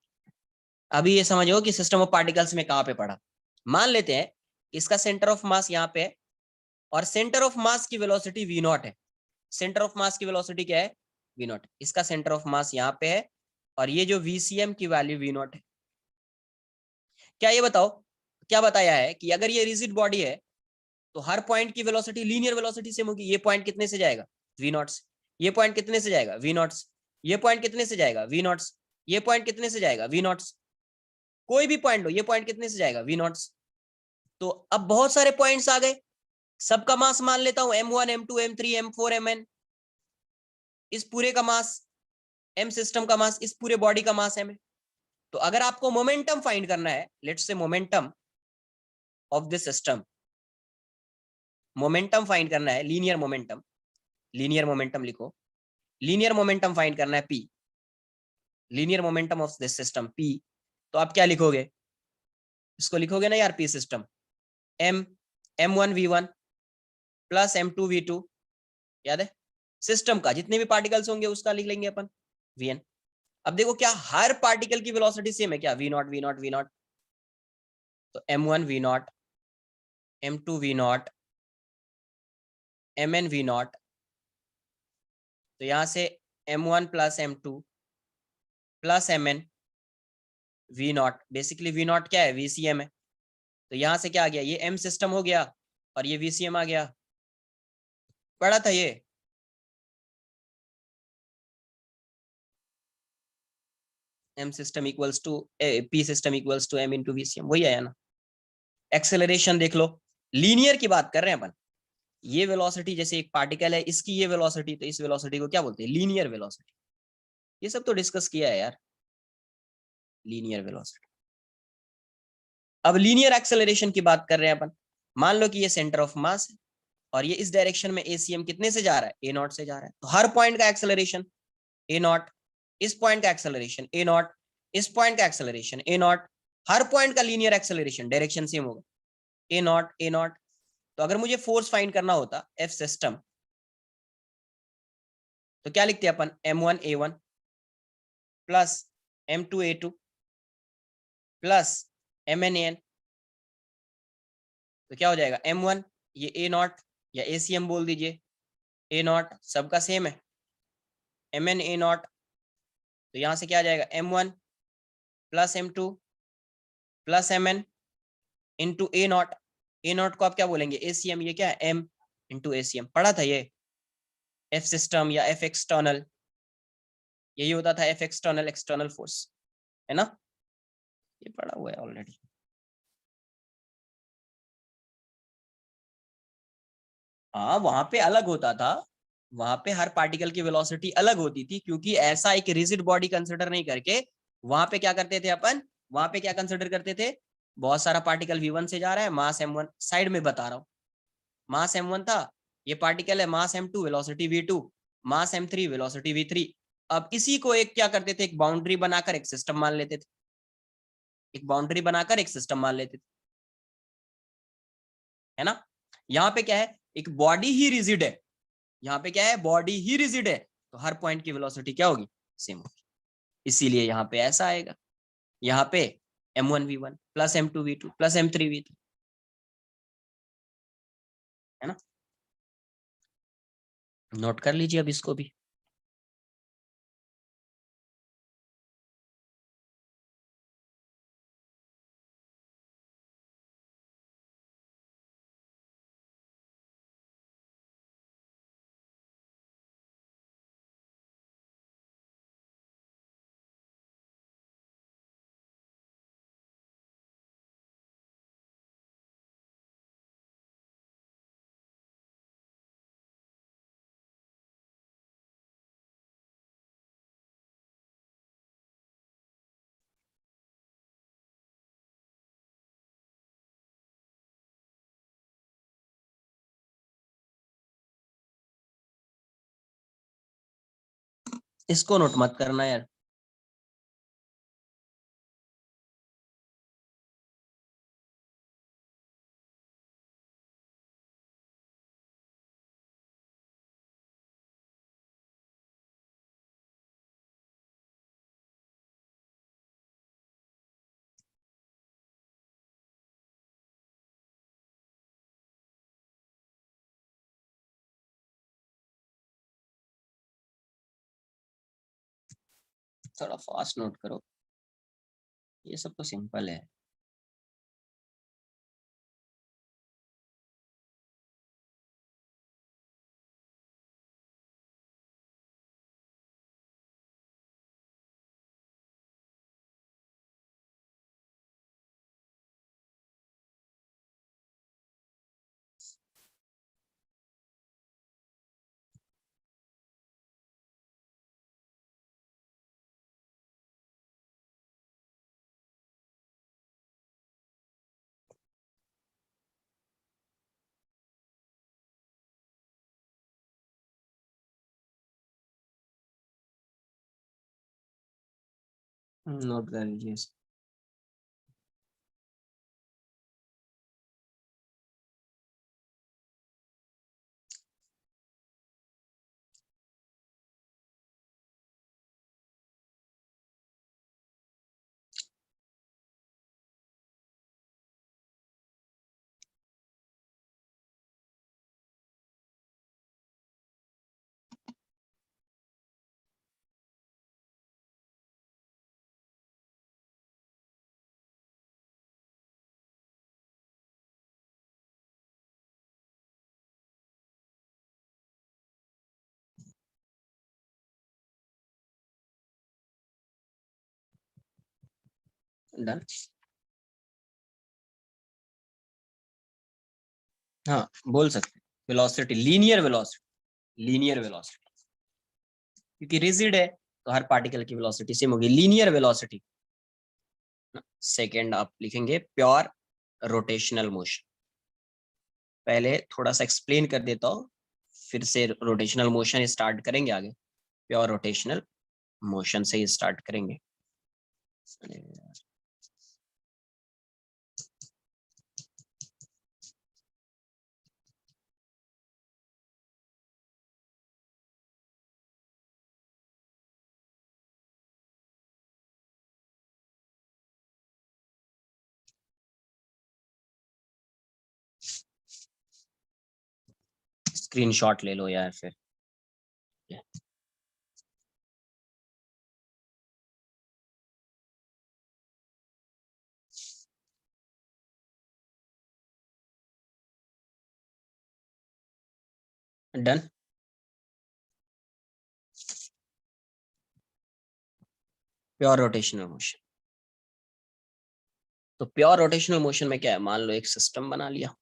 अभी ये समझो कि सिस्टम ऑफ पार्टिकल्स में कहां पे पढ़ा। मान लेते हैं इसका सेंटर ऑफ मास यहाँ पे है और सेंटर ऑफ मास की वेलोसिटी v नॉट है। सेंटर ऑफ मास की वेलोसिटी क्या है, v नॉट। इसका सेंटर ऑफ मास यहाँ पे है और ये जो vcm की वैल्यू v नॉट है। क्या ये बताओ, क्या बताया है कि अगर ये रिजिड बॉडी है तो हर पॉइंट की वेलोसिटी लीनियर वेलोसिटी से होगी। ये पॉइंट कितने से जाएगा, v नॉट से। ये पॉइंट कितने से जाएगा, v नॉट से। ये पॉइंट कितने से जाएगा, v नॉट से। ये पॉइंट कितने से जाएगा, v नॉट से। कोई भी पॉइंट लो, ये पॉइंट कितने से जाएगा, v नॉट से। तो अब बहुत सारे पॉइंट्स आ गए, सबका मास मान लेता हूं m1 m2 m3 m4 mn। इस पूरे का मास m सिस्टम का मास, इस पूरे बॉडी का मास m है। तो अगर आपको मोमेंटम फाइंड करना है, लेट्स से momentum of this system, momentum find करना है, लीनियर मोमेंटम, लीनियर मोमेंटम लिखो। लीनियर मोमेंटम फाइंड करना है p, linear momentum of this system p। तो आप क्या लिखोगे, इसको लिखोगे ना यार, p system m m1 v1 plus m2 v2, याद है। सिस्टम का जितने भी पार्टिकल्स होंगे उसका लिख लेंगे अपन vn। अब देखो क्या हर पार्टिकल की वेलोसिटी सेम है क्या, v not v not v not. तो m1 v not, m2 v not, mn v not. तो यहां से m1 plus m2 plus mn v not. Basically v not क्या है, vcm है। तो यहां से क्या आ गया, ये m सिस्टम हो गया और ये vcm आ गया। पढ़ा था ये, m system equals to p system equals to m into vcm, वही आया ना। एक्सेलरेशन देख लो, लीनियर की बात कर रहे हैं अपन। ये वेलोसिटी जैसे एक पार्टिकल है, इसकी ये वेलोसिटी, तो इस वेलोसिटी को क्या बोलते हैं, लीनियर वेलोसिटी। ये सब तो डिस्कस किया है यार, लीनियर वेलोसिटी। अब लीनियर एक्सेलरेशन की बात कर रहे हैं अपन। मान लो कि ये सेंटर ऑफ मास है और ये इस डायरेक्शन में ACM कितने से जा रहा है, a नॉट से जा रहा है। तो हर पॉइंट का एक्सेलरेशन a नॉट, इस पॉइंट का एक्सेलरेशन a नॉट, इस पॉइंट का acceleration a not, her point का लीनियर एक्सेलरेशन डायरेक्शन सेम होगा, a नॉट a नॉट। तो अगर मुझे फोर्स फाइंड करना होता F सिस्टम, तो क्या लिखते हैं अपन, m1 a1 plus m2 a2 plus mn an। तो क्या हो जाएगा, m1 ये a नॉट या ACM बोल दीजिए, a नॉट सबका सेम है, mn a नॉट। तो यहां से क्या आ जाएगा, m1 plus m2 plus mn into a not. a not को आप क्या बोलेंगे, ACM। ये क्या है, m इंटू ACM। पढ़ा था ये, F सिस्टम या F एक्सटर्नल, यही होता था, F एक्सटर्नल, एक्सटर्नल फोर्स, है ना। ये पढ़ा हुआ है ऑलरेडी। हाँ वहां पे अलग होता था, वहां पे हर पार्टिकल की वेलोसिटी अलग होती थी, क्योंकि ऐसा एक रिजिड बॉडी कंसिडर नहीं करके वहां पे क्या करते थे अपन, वहां पे क्या कंसिडर करते थे, बहुत सारा पार्टिकल v1 से जा रहा है, मास m1 साइड में बता रहा हूँ, मास m1 था, ये पार्टिकल है मास m2 वेलोसिटी v2, मास m3 वेलोसिटी v3। अब इसी को एक क्या करते थे, एक बाउंड्री बनाकर एक सिस्टम मान लेते थे, एक बाउंड्री बनाकर एक सिस्टम मान लेते थे, है ना। यहाँ पे क्या है, एक बॉडी ही रिजिड है, यहाँ पे क्या है, बॉडी ही रिजिड है, तो हर पॉइंट की वेलोसिटी क्या होगी, सेम होगी। इसीलिए यहाँ पे ऐसा आएगा, यहाँ पे m1v1 plus m2v2 plus m3v3, है ना। नोट कर लीजिए अब इसको भी। इसको नोट मत करना यार। थोड़ा फास्ट नोट करो, ये सब तो सिंपल है। नोट कर लीजिए। डन। हाँ बोल सकते, velocity, linear velocity, linear velocity, क्योंकि रिजिड है तो हर पार्टिकल की वेलोसिटी सेम होगी, लीनियर वेलोसिटी। सेकंड आप लिखेंगे प्योर रोटेशनल मोशन। पहले थोड़ा सा एक्सप्लेन कर देता हूँ, फिर से रोटेशनल मोशन स्टार्ट करेंगे आगे। प्योर रोटेशनल मोशन से ही स्टार्ट करेंगे। स्क्रीनशॉट ले लो यार फिर। डन। प्योर रोटेशनल मोशन, तो प्योर रोटेशनल मोशन में क्या है, मान लो एक सिस्टम बना लिया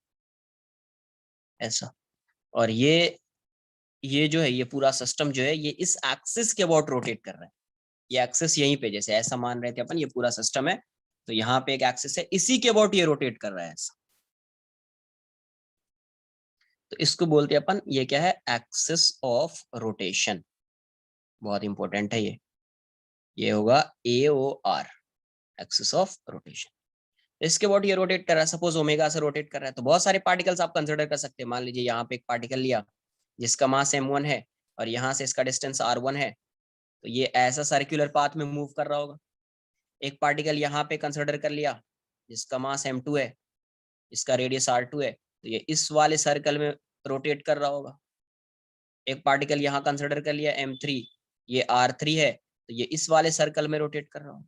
ऐसा, और ये जो है, ये पूरा सिस्टम जो है ये इस एक्सिस के अबाउट रोटेट कर रहा है। ये एक्सिस यहीं पे, जैसे ऐसा मान रहे थे अपन, ये पूरा सिस्टम है, तो यहाँ पे एक एक्सिस है, इसी के अबाउट ये रोटेट कर रहा है ऐसा। तो इसको बोलते हैं अपन, ये क्या है, एक्सिस ऑफ रोटेशन। बहुत इंपॉर्टेंट है ये होगा AOR, एक्सिस ऑफ रोटेशन। इसके अबाउट ये रोटेट कर रहा है, सपोज ओमेगा से रोटेट कर रहा है, तो बहुत सारे पार्टिकल्स आप कंसिडर कर सकते हैं। मान लीजिए यहाँ पे एक पार्टिकल लिया जिसका मास m1 है, और यहाँ से इसका डिस्टेंस r1 है, तो ये ऐसा सर्कुलर पाथ में मूव कर रहा होगा। एक पार्टिकल यहाँ पे कंसिडर कर लिया जिसका मास m2 है, इसका रेडियस r2 है, तो ये इस वाले सर्कल में रोटेट कर रहा होगा। एक पार्टिकल यहाँ कंसिडर कर लिया m3, ये r3 है, तो ये इस वाले सर्कल में रोटेट कर रहा होगा।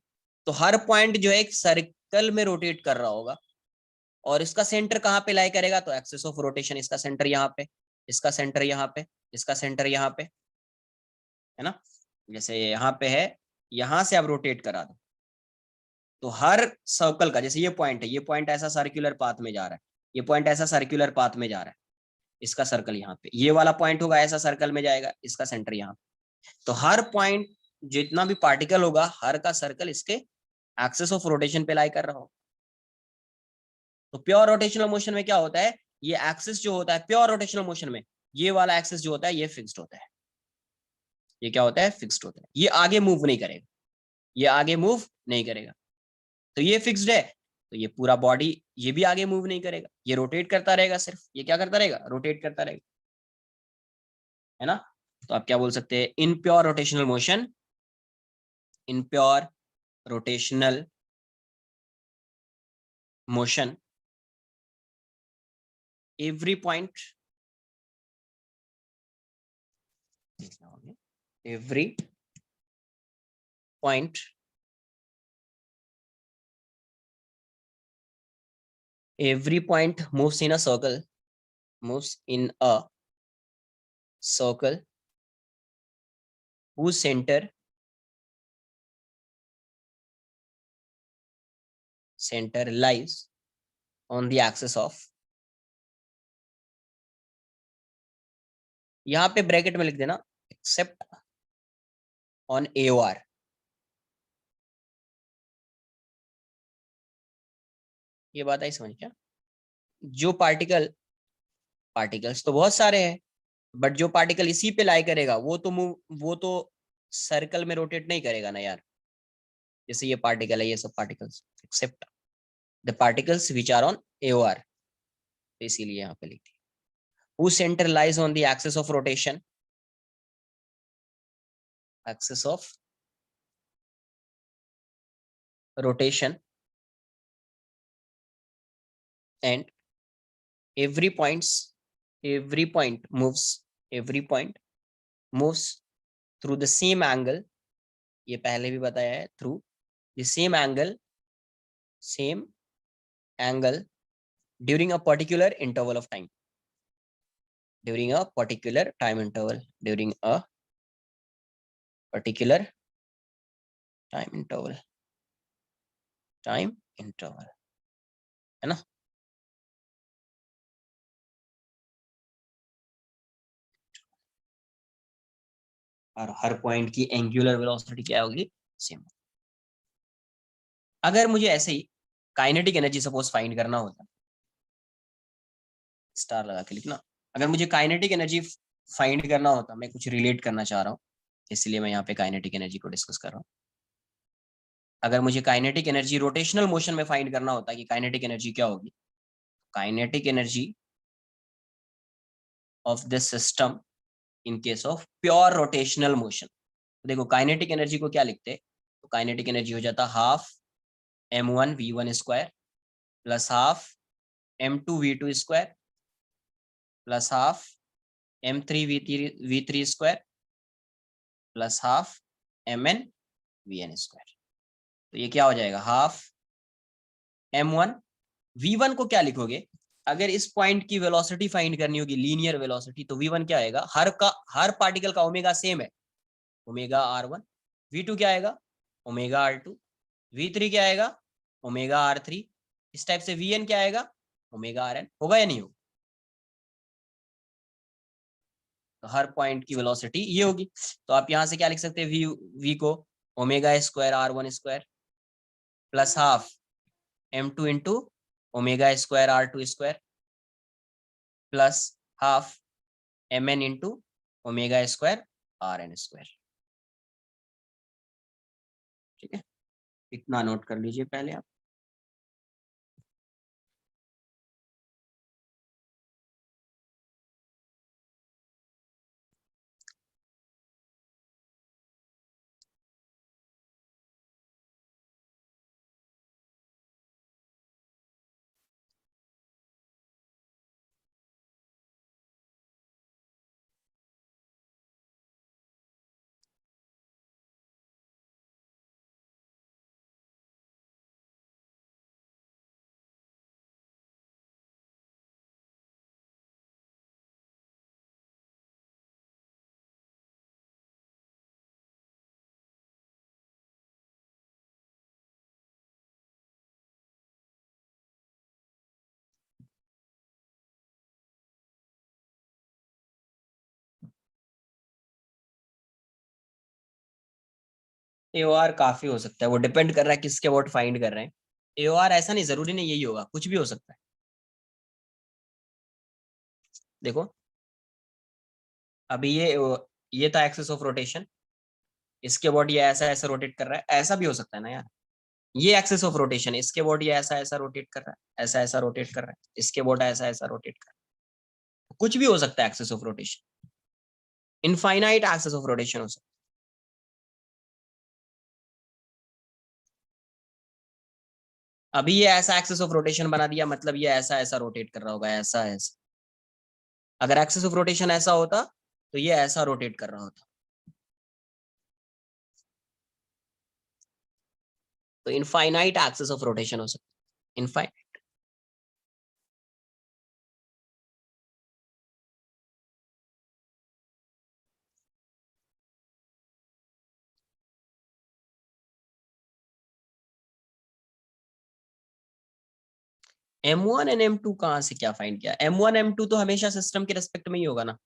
तो हर पॉइंट जो है एक सर्कल में रोटेट कर रहा होगा, और इसका सेंटर कहाँ पे लाई करेगा, तो एक्सिस ऑफ रोटेशन, इसका सेंटर यहाँ पे, इसका सेंटर यहाँ पे, इसका सेंटर यहाँ पे, है ना। जैसे यहाँ पे है, यहाँ से आप रोटेट करा दो, तो हर सर्कल का, जैसे ये पॉइंट है, ये पॉइंट ऐसा सर्कुलर पाथ में जा रहा है, ये पॉइंट ऐसा सर्कुलर पाथ में जा रहा है, इसका सर्कल यहाँ पे, ये वाला पॉइंट होगा ऐसा सर्कल में जाएगा, इसका सेंटर यहाँ पे। तो हर पॉइंट, जितना भी पार्टिकल होगा, हर का सर्कल इसके एक्सिस ऑफ रोटेशन पे लाई कर रहा होगा। तो प्योर रोटेशनल मोशन में क्या होता है, ये एक्सिस जो होता है प्योर रोटेशनल मोशन में, ये वाला एक्सिस जो होता है ये फिक्स्ड होता है। ये क्या होता है, फिक्स्ड होता है, ये आगे मूव नहीं करेगा, ये आगे मूव नहीं करेगा। तो ये फिक्स्ड है, तो ये पूरा बॉडी ये भी आगे मूव नहीं करेगा, ये रोटेट करता रहेगा, सिर्फ ये क्या करता रहेगा, रोटेट करता रहेगा, है ना। तो आप क्या बोल सकते हैं, in pure rotational motion, in pure rotational motion every point, every point moves in a circle, moves in a circle whose center lies on the axis of, यहां पे ब्रैकेट में लिख देना एक्सेप्ट ऑन AOR, ये बात आई समझ क्या। जो पार्टिकल्स तो बहुत सारे हैं, बट जो पार्टिकल इसी पे लाई करेगा वो तो सर्कल में रोटेट नहीं करेगा ना यार, जैसे ये पार्टिकल है, ये सब particles except the particles which are on AOR, तो इसीलिए यहाँ पे लिख दिया whose center lies on the axis of rotation, axis of rotation, and every point moves through the same angle, ये पहले भी बताया है, through the same angle during a particular interval of time, during a particular time interval, during a particular time interval, है ना। और हर पॉइंट की एंगुलर वेलोसिटी क्या होगी, सेम। अगर मुझे ऐसे ही काइनेटिक एनर्जी सपोज फाइंड करना होता, स्टार लगा के लिखना, अगर मुझे काइनेटिक एनर्जी फाइंड करना होता, मैं कुछ रिलेट करना चाह रहा हूँ, इसलिए मैं यहाँ पे काइनेटिक एनर्जी को डिस्कस कर रहा हूँ। अगर मुझे काइनेटिक एनर्जी रोटेशनल मोशन में फाइंड करना होता कि काइनेटिक एनर्जी क्या होगी, kinetic energy of this system in case of pure rotational motion, देखो काइनेटिक एनर्जी को क्या लिखते हैं, तो काइनेटिक एनर्जी हो जाता half m1v1 square plus half m2v2 square plus half m3v3 square plus half mn square. तो ये क्या हो जाएगा, हाफ m1 v1 को क्या लिखोगे, अगर इस पॉइंट की वेलोसिटी फाइंड करनी होगी, लीनियर वेलोसिटी, तो v1 क्या आएगा, हर पार्टिकल का ओमेगा सेम है, ओमेगा r1, v2 क्या आएगा, ओमेगा r2, v3 क्या आएगा, ओमेगा r3, इस टाइप से vn क्या आएगा, ओमेगा rn, होगा या नहीं होगा। तो हर पॉइंट की वेलोसिटी ये होगी, तो आप यहां से क्या लिख सकते हैं, v को omega square r1 square plus half m2 into omega square r2 square plus half mn into omega square rn square. ठीक है, इतना नोट कर लीजिए पहले आप। AOR काफी हो सकता है, वो डिपेंड कर रहा है किसके वोट फाइंड कर रहे हैं। AOR ऐसा नहीं, जरूरी नहीं यही होगा, कुछ भी हो सकता है। देखो अभी ये ये था एक्सिस ऑफ रोटेशन, इसके बॉडी ऐसा ऐसा रोटेट कर रहा है, ऐसा भी हो सकता है ना यार, ये एक्सिस ऑफ रोटेशन है, इसके बॉडी ऐसा ऐसा रोटेट कर रहा है, ऐसा ऐसा रोटेट कर रहा है, इसके बॉडी ऐसा ऐसा रोटेट कर रहा है, कुछ भी हो सकता है axis of rotation, infinite axis of rotation हो सकता है। अभी ये ऐसा एक्सिस ऑफ रोटेशन बना दिया, मतलब ये ऐसा ऐसा रोटेट कर रहा होगा, ऐसा ऐसा। अगर एक्सिस ऑफ रोटेशन ऐसा होता तो ये ऐसा रोटेट कर रहा होता। तो इनफाइनाइट एक्सिस ऑफ रोटेशन हो सकता है, इनफाइनाइट। M1 एंड M2 कहां से क्या फाइंड किया? M1 M2 तो हमेशा सिस्टम के रेस्पेक्ट में ही होगा ना,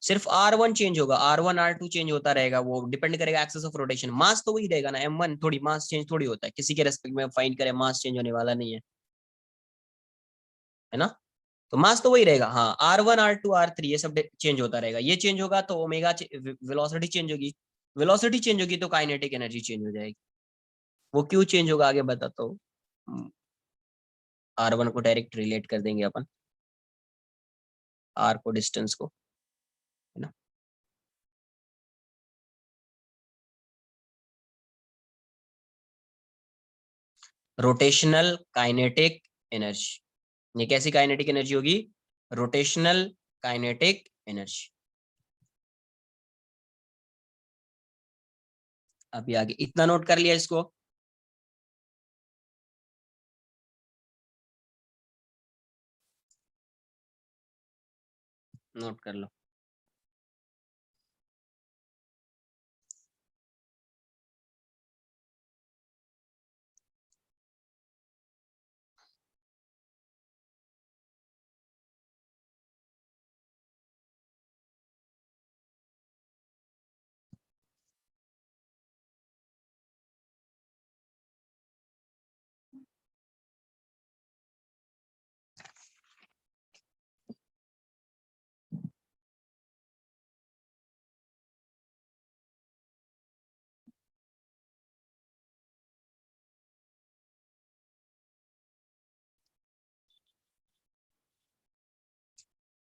सिर्फ R1 चेंज होगा, R1 R2 चेंज होता रहेगा, वो डिपेंड करेगा एक्सिस ऑफ रोटेशन, मास तो वही रहेगा ना। M1 थोड़ी मास चेंज थोड़ी होता है, किसी के रेस्पेक्ट में फाइंड करें मास चेंज होने वाला नहीं है ना, तो मास तो वही रहेगा। हाँ, R1 R2 R3 ये सब चेंज होता रहेगा, ये चेंज होगा तो ओमेगा वेलोसिटी चेंज होगी, वेलोसिटी चेंज होगी तो काइनेटिक एनर्जी चेंज हो जाएगी। वो क्यों चेंज होगा आगे बताता हूँ। R1 को डायरेक्ट रिलेट कर देंगे अपन, R को डिस्टेंस को, है ना। रोटेशनल काइनेटिक एनर्जी, ये कैसी काइनेटिक एनर्जी होगी? Rotational kinetic energy. अभी आगे इतना नोट कर लिया इसको, नोट कर लो।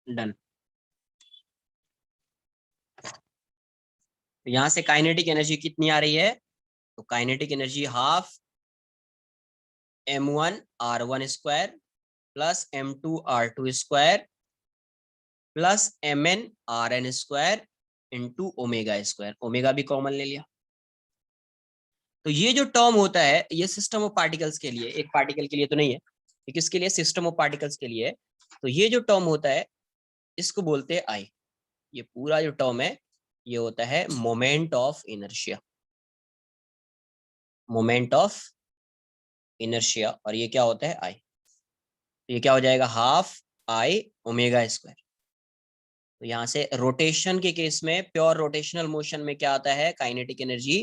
डन। तो यहां से काइनेटिक एनर्जी कितनी आ रही है? तो kinetic energy half M1 R1 square plus M2 R2 square plus Mn Rn square into omega square, omega भी कॉमन ले लिया। तो ये जो टर्म होता है ये सिस्टम ऑफ पार्टिकल्स के लिए, एक पार्टिकल के लिए तो नहीं है, ये किसके लिए? सिस्टम ऑफ पार्टिकल्स के लिए। तो ये जो टर्म होता है इसको बोलते हैं आई, ये पूरा जो टर्म है ये होता है moment of inertia, moment of inertia. और ये क्या होता है? आई। तो ये क्या हो जाएगा? Half I omega square. तो यहाँ से रोटेशन के केस में, प्योर रोटेशनल मोशन में क्या आता है? Kinetic energy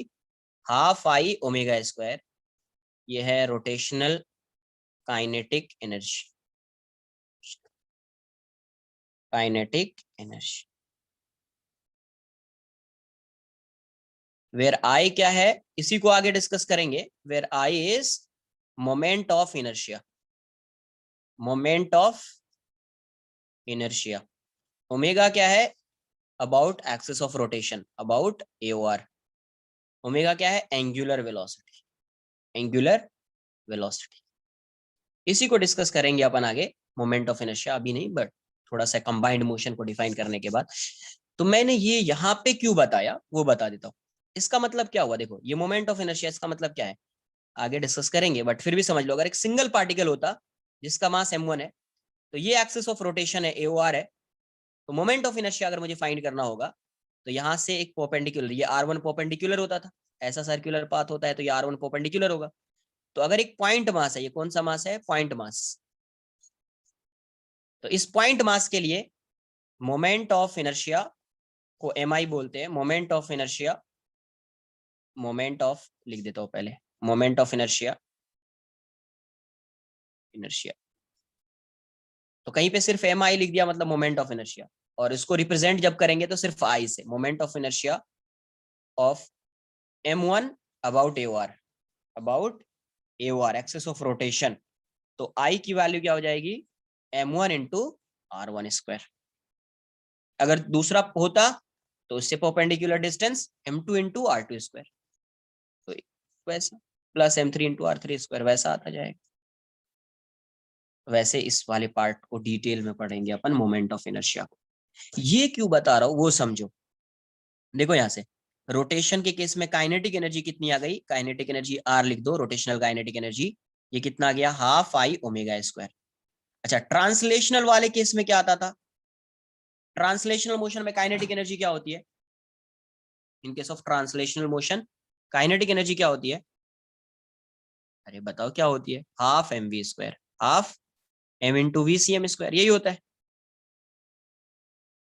half I omega square, ये है rotational kinetic energy, kinetic energy. Where I क्या है इसी को आगे डिस्कस करेंगे। Where I is moment of inertia, moment of inertia. Omega क्या है? About axis of rotation, about AOR. Omega क्या है? Angular velocity, angular velocity. इसी को डिस्कस करेंगे अपन आगे, मोमेंट ऑफ इनर्शिया अभी नहीं, बट थोड़ा सा कंबाइंड मोशन को डिफाइन करने के बाद। तो मैंने ये यहाँ पे क्यों बताया वो बता देता हूँ। इसका मतलब क्या हुआ? देखो, ये मोमेंट ऑफ इनर्शिया, इसका मतलब क्या है आगे डिस्कस करेंगे, बट फिर भी समझ लो। अगर एक सिंगल पार्टिकल होता जिसका मास m1 है, तो ये एक्सिस ऑफ रोटेशन है AOR है, तो मोमेंट ऑफ इनर्शिया अगर मुझे फाइंड करना होगा तो यहाँ से एक परपेंडिकुलर, ये R1 परपेंडिकुलर होता था, ऐसा सर्कुलर पाथ होता है तो ये R1 परपेंडिकुलर होगा। तो अगर एक पॉइंट मास है, ये कौन सा मास है? Point mass. तो इस पॉइंट मास के लिए मोमेंट ऑफ इनर्शिया को MI बोलते हैं, moment of inertia, moment of लिख देता हूं पहले, मोमेंट ऑफ इनर्शिया, इनर्शिया। तो कहीं पे सिर्फ MI लिख दिया मतलब मोमेंट ऑफ इनर्शिया, और इसको रिप्रेजेंट जब करेंगे तो सिर्फ आई से, moment of inertia of m1 about AOR, about AOR axis of rotation. तो आई की वैल्यू क्या हो जाएगी, m1 इंटू r1 स्क्वायर। अगर दूसरा होता तो इससे perpendicular distance m2 into r2 square, तो वैसा plus m3 into r3 square, वैसा आता जाएगा। वैसे इस वाले पार्ट को डिटेल में पढ़ेंगे अपन, मोमेंट ऑफ इनर्शिया को। ये क्यों बता रहा हूं वो समझो। देखो यहां से रोटेशन के केस में काइनेटिक एनर्जी कितनी आ गई, काइनेटिक एनर्जी आर लिख दो, रोटेशनल काइनेटिक एनर्जी ये कितना आ गया, हाफ आई ओमेगा स्क्वायर। अच्छा, ट्रांसलेशनल वाले केस में क्या आता था, ट्रांसलेशनल मोशन में काइनेटिक एनर्जी क्या होती है, in case of translational motion kinetic energy क्या होती है, अरे बताओ क्या होती है, half M V square, half M into V C M square, यही होता है,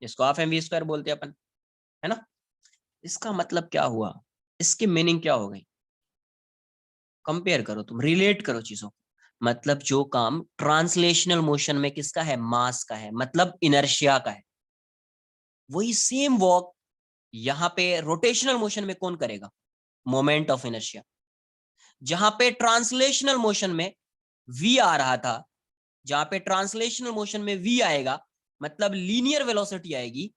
जिसको हाफ एम वी स्क्वायर बोलते हैं अपन, है ना। इसका मतलब क्या हुआ, इसकी मीनिंग क्या हो गई, कंपेयर करो, तुम रिलेट करो चीजों को। मतलब जो काम ट्रांसलेशनल मोशन में किसका है, मास का है, मतलब इनर्शिया का है, वही सेम वर्क यहां पे रोटेशनल मोशन में कौन करेगा, मोमेंट ऑफ इनर्शिया। जहां पे ट्रांसलेशनल मोशन में v आ रहा था, जहां पे ट्रांसलेशनल मोशन में v आएगा मतलब लीनियर वेलोसिटी आएगी,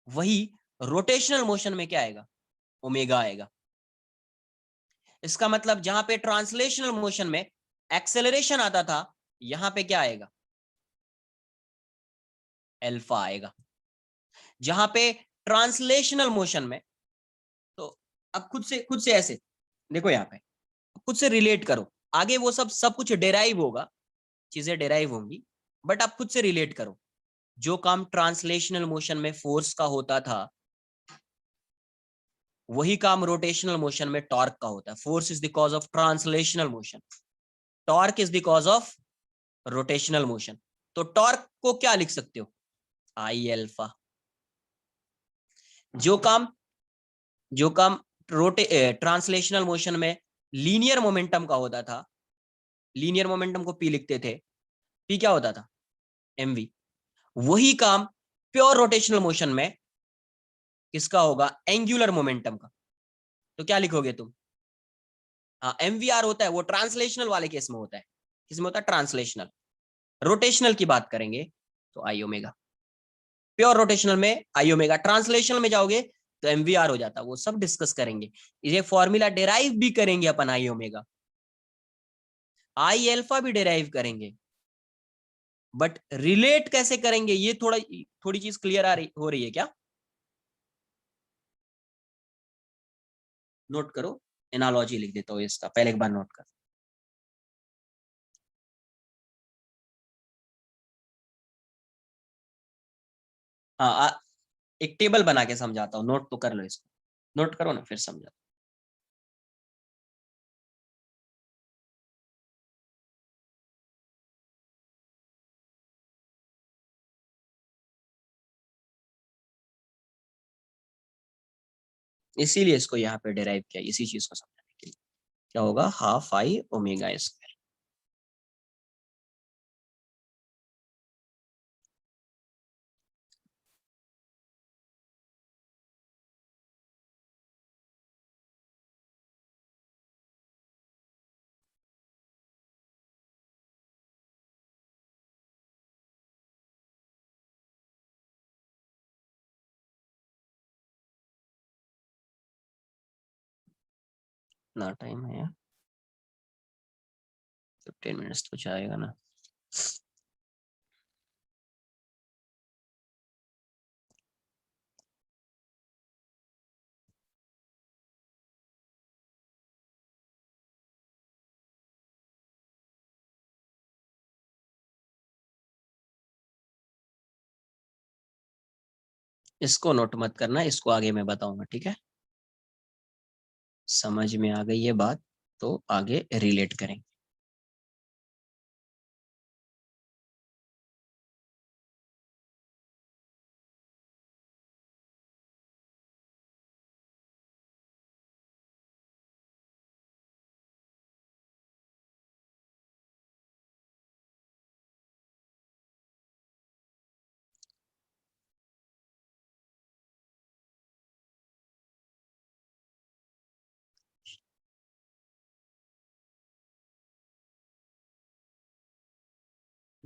वही रोटेशनल मोशन में क्या आएगा, ओमेगा आएगा। इसका मतलब जहां पे ट्रांसलेशनल मोशन में एक्सेलरेशन आता था, यहां पे क्या आएगा, एल्फा आएगा। जहां पे ट्रांसलेशनल मोशन में, तो अब खुद से ऐसे देखो, यहां पे खुद से रिलेट करो, आगे वो सब कुछ डेराइव होगा, चीजें डेराइव होंगी, बट आप खुद से रिलेट करो। जो काम ट्रांसलेशनल मोशन में फोर्स का होता था, वही काम रोटेशनल मोशन में टॉर्क का होता है। Force is the cause of translational motion, torque is the cause of rotational motion. तो टॉर्क को क्या लिख सकते हो, आई एल्फा। जो काम जो काम रोटे ट्रांसलेशनल मोशन में लीनियर मोमेंटम का होता था, लीनियर मोमेंटम को पी लिखते थे, पी क्या होता था, एमवी। वही काम प्योर रोटेशनल मोशन में किसका होगा, एंगुलर मोमेंटम का। तो क्या लिखोगे तुम, हाँ एमवीआर होता है, वो ट्रांसलेशनल वाले केस में होता है, किसमें होता है, ट्रांसलेशनल। रोटेशनल की बात करेंगे तो आई ओमेगा, प्योर रोटेशनल में आई ओमेगा, ट्रांसलेशनल में जाओगे तो एमवीआर हो जाता, वो सब डिस्कस करेंगे। ये फॉर्मूला डिराइव भी करेंगे अपन, आई ओमेगा, आई एल्फा भी डिराइव करेंगे, बट रिलेट कैसे करेंगे, ये थोड़ी चीज क्लियर हो रही है क्या, नोट करो। एनालॉजी लिख देता हूँ इसका, पहले एक बार नोट कर। हाँ एक टेबल बना के समझाता हूँ, नोट तो कर लो इसको, नोट करो ना फिर समझा। इसीलिए इसको यहाँ पे डिराइव किया, इसी चीज को समझाने के लिए। क्या होगा, हाफ आई ओमेगा स्क्वायर। ना टाइम है यार, 15 मिनट्स तो जाएगा ना। इसको नोट मत करना, इसको आगे मैं बताऊंगा, ठीक है। समझ में आ गई ये बात, तो आगे रिलेट करेंगे।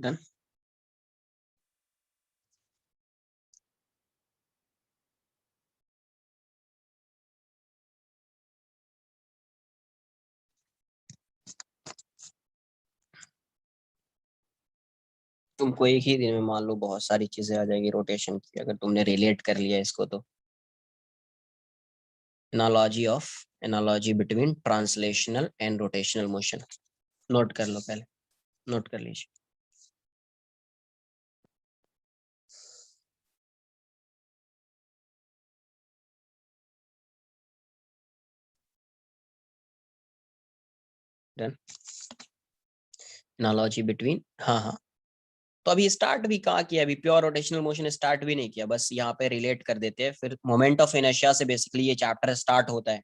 डन। तुमको एक ही दिन में मान लो बहुत सारी चीजें आ जाएगी रोटेशन की, अगर तुमने रिलेट कर लिया इसको तो। Analogy between translational and rotational motion, note कर लो पहले, नोट कर लीजिए। डन। एनालॉजी बिटवीन, हाँ हाँ। तो अभी स्टार्ट भी कहाँ किया, अभी प्योर रोटेशनल मोशन स्टार्ट भी नहीं किया, बस यहाँ पे रिलेट कर देते हैं, फिर मोमेंट ऑफ इनर्शिया से बेसिकली ये चैप्टर स्टार्ट होता है।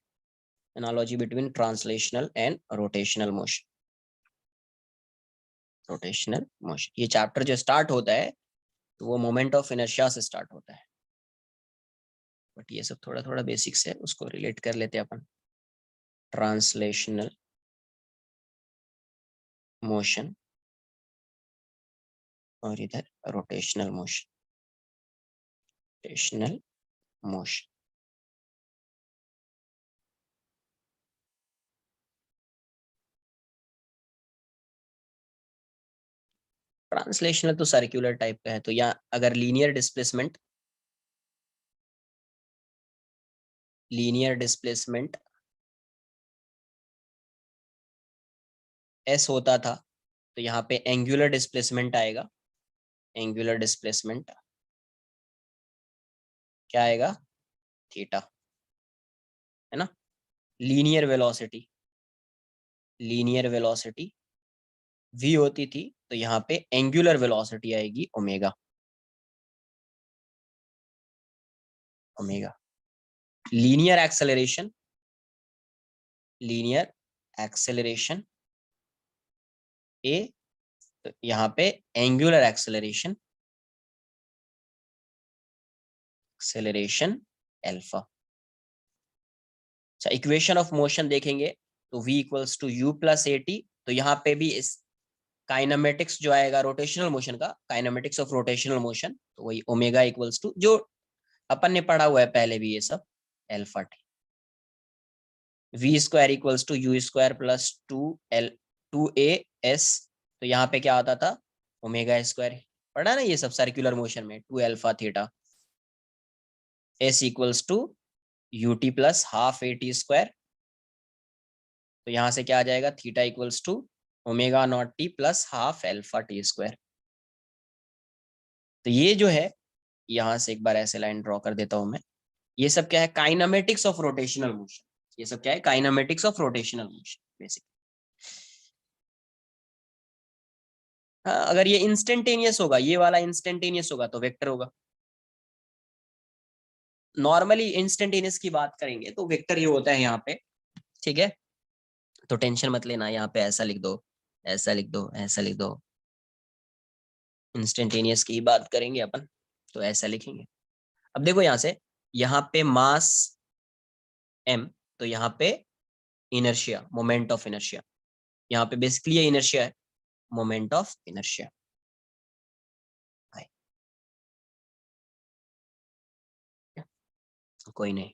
Analogy between translational and rotational motion, rotational motion, ये चैप्टर जो स्टार्ट होता है तो वो मोमेंट ऑफ इनर्शिया से स्टार्ट होता है। बट ये सब थोड़ा थोड़ा बेसिक्स है, उसको रिलेट कर लेते हैं अपन। ट्रांसलेशनल मोशन और इधर rotational motion, rotational motion. Translational तो सर्कुलर टाइप का है, तो या अगर लीनियर डिस्प्लेसमेंट एस होता था, तो यहाँ पे एंगुलर डिस्प्लेसमेंट आएगा। एंगुलर डिस्प्लेसमेंट क्या आएगा, थीटा, है ना। Linear velocity, linear velocity v होती थी, तो यहाँ पे एंगुलर वेलोसिटी आएगी omega, omega. Linear acceleration, linear acceleration A, तो यहाँ पे एंगुलर एक्सेलरेशन, एक्सेलरेशन एल्फा। अच्छा, इक्वेशन ऑफ मोशन देखेंगे तो v equals to U plus A T, तो यहाँ पे भी इस काइनेमेटिक्स जो आएगा रोटेशनल मोशन का, काइनेमेटिक्स ऑफ रोटेशनल मोशन, तो वही ओमेगा इक्वल्स टू जो अपन ने पढ़ा हुआ है पहले भी ये सब, alpha T. V square equals to U square plus two A S, तो यहाँ पे क्या आता था, ओमेगा स्क्वायर, पढ़ा ना ये सब सर्कुलर मोशन में, two alpha theta. S equals to U T plus half A T square, तो यहाँ से क्या आ जाएगा, theta equals to omega not T plus half alpha T square. तो ये जो है, यहाँ से एक बार ऐसे लाइन ड्रॉ कर देता हूं मैं। ये सब क्या है, काइनेमेटिक्स ऑफ रोटेशनल मोशन। ये सब क्या है, kinematics of rotational motion basic. हाँ, अगर ये इंस्टेंटेनियस होगा, ये वाला इंस्टेंटेनियस होगा तो वेक्टर होगा। नॉर्मली इंस्टेंटेनियस की बात करेंगे तो वेक्टर ये होता है यहाँ पे, ठीक है। तो टेंशन मत लेना, यहाँ पे ऐसा लिख दो, ऐसा लिख दो, ऐसा लिख दो। इंस्टेंटेनियस की बात करेंगे अपन तो ऐसा लिखेंगे। अब देखो यहाँ से, यहाँ पे मास m, तो यहाँ पे इनर्शिया, मोमेंट ऑफ इनर्शिया, यहाँ पे बेसिकली ये इनर्शिया है, मोमेंट ऑफ इनर्शिया। कोई नहीं,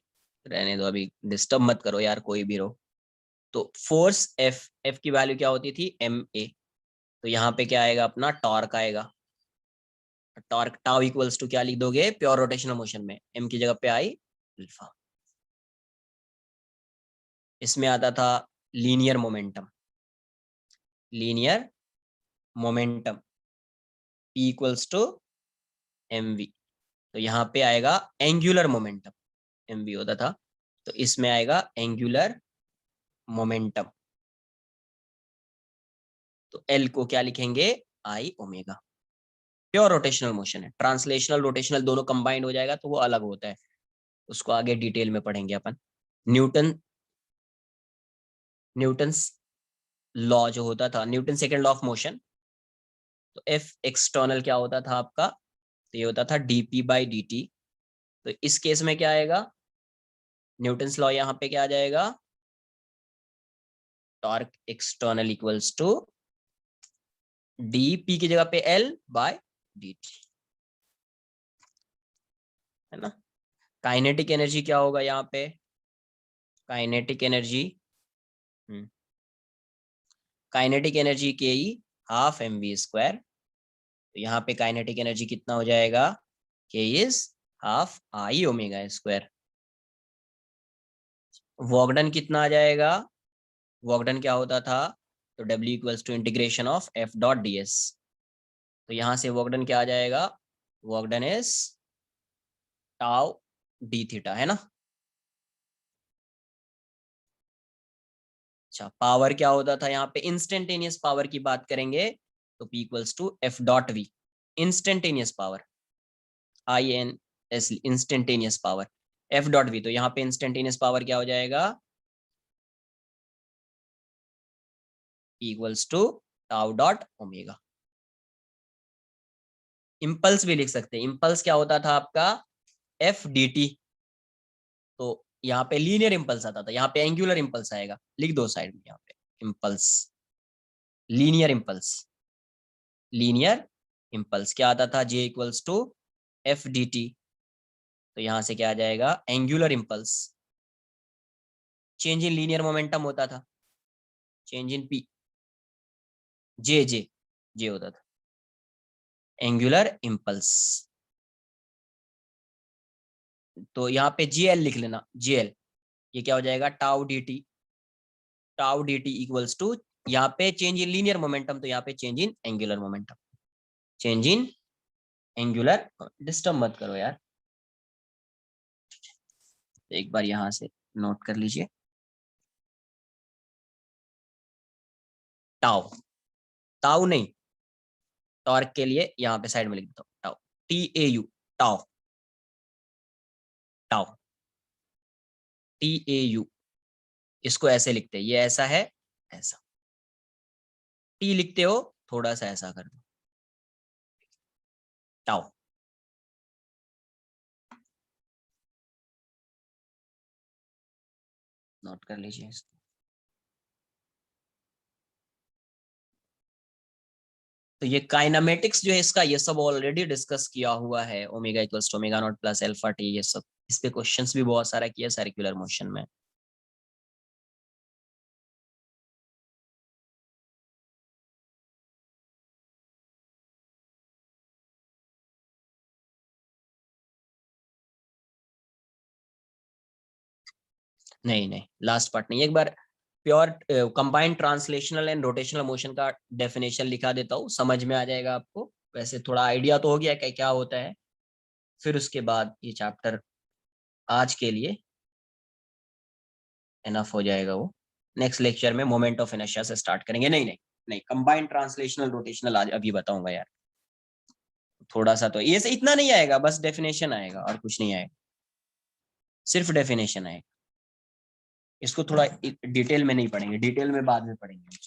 रहने दो, अभी डिस्टर्ब मत करो यार, कोई भी रहो। तो फोर्स एफ, एफ की वैल्यू क्या होती थी, एम ए, तो यहाँ पे क्या आएगा अपना, टॉर्क आएगा। टॉर्क टाउ इक्वल्स टू क्या लिख दोगे, प्योर रोटेशनल मोशन में एम की जगह पे आई अल्फा। इसमें आता था linear momentum, linear momentum P equals to M V, तो यहाँ पे आएगा एंगुलर मोमेंटम, एम वी होता था, तो इसमें आएगा एंगुलर मोमेंटम। तो एल को क्या लिखेंगे, आई ओमेगा। प्योर रोटेशनल मोशन है, ट्रांसलेशनल रोटेशनल दोनों कंबाइंड हो जाएगा तो वो अलग होता है, उसको आगे डिटेल में पढ़ेंगे अपन। न्यूटन, न्यूटन्स लॉ जो होता था, Newton second law of motion, तो एफ एक्सटर्नल क्या होता था आपका, तो ये होता था डीपी बाई डी टी। तो इस केस में क्या आएगा, न्यूटन्स लॉ यहाँ पे क्या आ जाएगा, torque external equals to D P की जगह पे एल बाय डी टी, है ना। काइनेटिक एनर्जी क्या होगा यहाँ पे, kinetic energy, kinetic energy K E half M V square, तो यहाँ पे काइनेटिक एनर्जी कितना हो जाएगा, K is half I omega square. Work done कितना आ जाएगा, वॉकडन क्या होता था, तो W equals to integration of F dot D S, तो यहाँ से वॉकडन क्या आ जाएगा, work done is tau D theta, है ना। अच्छा, पावर क्या होता था यहाँ पे, इंस्टेंटेनियस पावर की बात करेंगे तो P equals to F dot V, instantaneous power, INS instantaneous power, F dot V, तो यहाँ पे इंस्टेंटेनियस पावर क्या हो जाएगा, P equals to tau dot omega. Impulse भी लिख सकते हैं, इंपल्स क्या होता था आपका, एफ डी टी, तो यहाँ पे लीनियर इंपल्स आता था, यहाँ पे एंगुलर इंपल्स आएगा, लिख दो साइड में यहाँ पे impulse, linear impulse, linear impulse क्या आता था, J equals to F D T, तो यहां से क्या आ जाएगा, angular impulse, change in linear momentum होता था, चेंज इन पी, जे जे जे होता था, एंगुलर इंपल्स, तो यहाँ पे JL लिख लेना, JL, ये क्या हो जाएगा, tau D T, tau D T equals to, यहाँ पे चेंज इन लीनियर मोमेंटम, तो यहाँ पे change in angular momentum, change in angular, disturb मत करो यार, एक बार यहां से नोट कर लीजिए, टाउ, टाउ नहीं, टॉर्क के लिए यहाँ पे साइड में लिख देता हूँ tau, TAU, tau, tau, TAU, इसको ऐसे लिखते हैं, ये ऐसा है, ऐसा, टी लिखते हो थोड़ा सा ऐसा कर दो, टाउ, नोट कर लीजिए इसको। तो ये काइनामेटिक्स जो है इसका, ये सब ऑलरेडी डिस्कस किया हुआ है, omega equals to omega not plus alpha T, ये सब इस पे क्वेश्चंस भी बहुत सारा किया सर्कुलर मोशन में। नहीं नहीं, लास्ट पार्ट नहीं, एक बार pure combined translational and rotational motion का डेफिनेशन लिखा देता हूँ, समझ में आ जाएगा आपको, वैसे थोड़ा आइडिया तो हो गया क्या क्या होता है, फिर उसके बाद ये चैप्टर आज के लिए इनफ हो जाएगा, वो नेक्स्ट लेक्चर में मोमेंट ऑफ इनर्शिया से स्टार्ट करेंगे, नहीं नहीं नहीं, कंबाइंड ट्रांसलेशनल रोटेशनल आज अभी बताऊंगा यार, थोड़ा सा तो ये से इतना नहीं आएगा, बस डेफिनेशन आएगा और कुछ नहीं आएगा, सिर्फ डेफिनेशन आएगा, इसको थोड़ा डिटेल में नहीं पढ़ेंगे, डिटेल में बाद में पढ़ेंगे।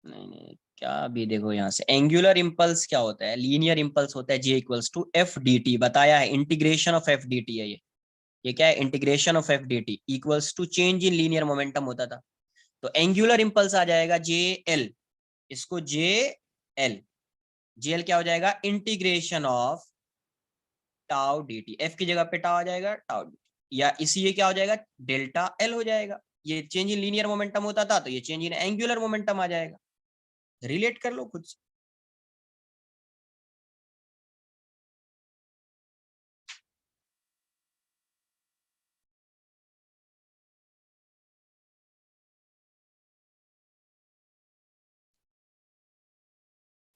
नहीं नहीं, क्या अभी देखो यहाँ से, एंगुलर इंपल्स क्या होता है, लीनियर इंपल्स होता है, J equals to F D T, बताया है, integration of F D T है ये क्या है, integration of F D T equals to change in linear momentum होता था, तो एंगुलर इंपल्स आ जाएगा JL, इसको JL क्या हो जाएगा, integration of tau D T, F की जगह पे टाउ आ जाएगा, टाउ डी, या इसी ये क्या हो जाएगा, डेल्टा एल हो जाएगा, ये चेंज इन लीनियर मोमेंटम होता था, तो ये चेंज इन एंगुलर मोमेंटम आ जाएगा, रिलेट कर लो खुद से।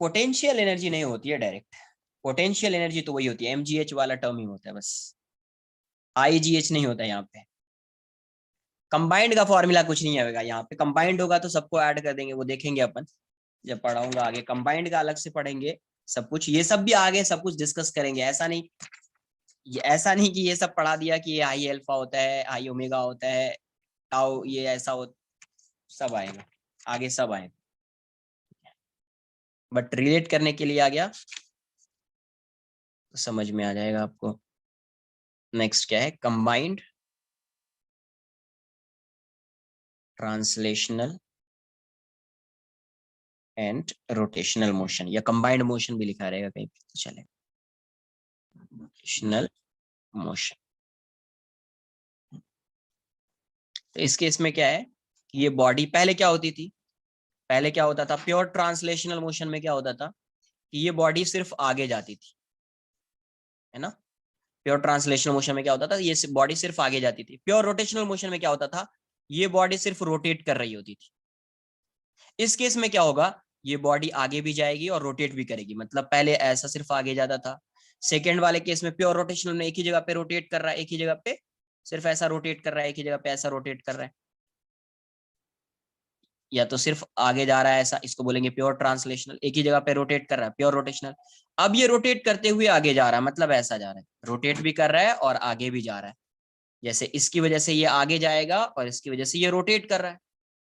पोटेंशियल एनर्जी नहीं होती है डायरेक्ट, पोटेंशियल एनर्जी तो वही होती है, MGH वाला टर्म ही होता है बस, IGH नहीं होता है यहाँ पे, कंबाइंड का फॉर्मूला कुछ नहीं आएगा यहाँ पे, कंबाइंड होगा तो सबको ऐड कर देंगे, वो देखेंगे अपन जब पढ़ाऊंगा आगे, कंबाइंड का अलग से पढ़ेंगे सब कुछ, ये सब भी आगे सब कुछ डिस्कस करेंगे। ऐसा नहीं कि ये सब पढ़ा दिया कि ये हाई अल्फा होता है, हाई ओमेगा होता है, टाउ ये ऐसा हो, सब आएगा आगे, सब आएगा, बट रिलेट करने के लिए आ गया तो समझ में आ जाएगा आपको। नेक्स्ट क्या है, combined translational and rotational motion, या कंबाइंड मोशन भी लिखा रहेगा कहीं पे तो चलेगा, रोटेशनल मोशन। तो इस केस में क्या है कि ये बॉडी पहले क्या होती थी, पहले क्या होता था प्योर ट्रांसलेशनल मोशन में, क्या होता था कि ये बॉडी सिर्फ आगे जाती थी, है ना। प्योर ट्रांसलेशनल मोशन में क्या होता था, ये बॉडी सिर्फ आगे जाती थी। प्योर रोटेशनल मोशन में क्या होता था, ये बॉडी सिर्फ रोटेट कर रही होती थी। इस केस में क्या होगा, ये बॉडी आगे भी जाएगी और रोटेट भी करेगी, मतलब पहले ऐसा सिर्फ आगे जाता था। सेकेंड वाले केस में प्योर रोटेशनल में एक ही जगह पे रोटेट कर रहा है, एक ही जगह पे सिर्फ ऐसा रोटेट कर रहा है, एक ही जगह पे ऐसा रोटेट कर रहा है, या तो सिर्फ आगे जा रहा है ऐसा, इसको बोलेंगे प्योर ट्रांसलेशनल। एक ही जगह पे रोटेट कर रहा है, प्योर रोटेशनल। अब ये रोटेट करते हुए आगे जा रहा है, मतलब ऐसा जा रहा है, रोटेट भी कर रहा है और आगे भी जा रहा है। जैसे इसकी वजह से ये आगे जाएगा और इसकी वजह से ये रोटेट कर रहा है,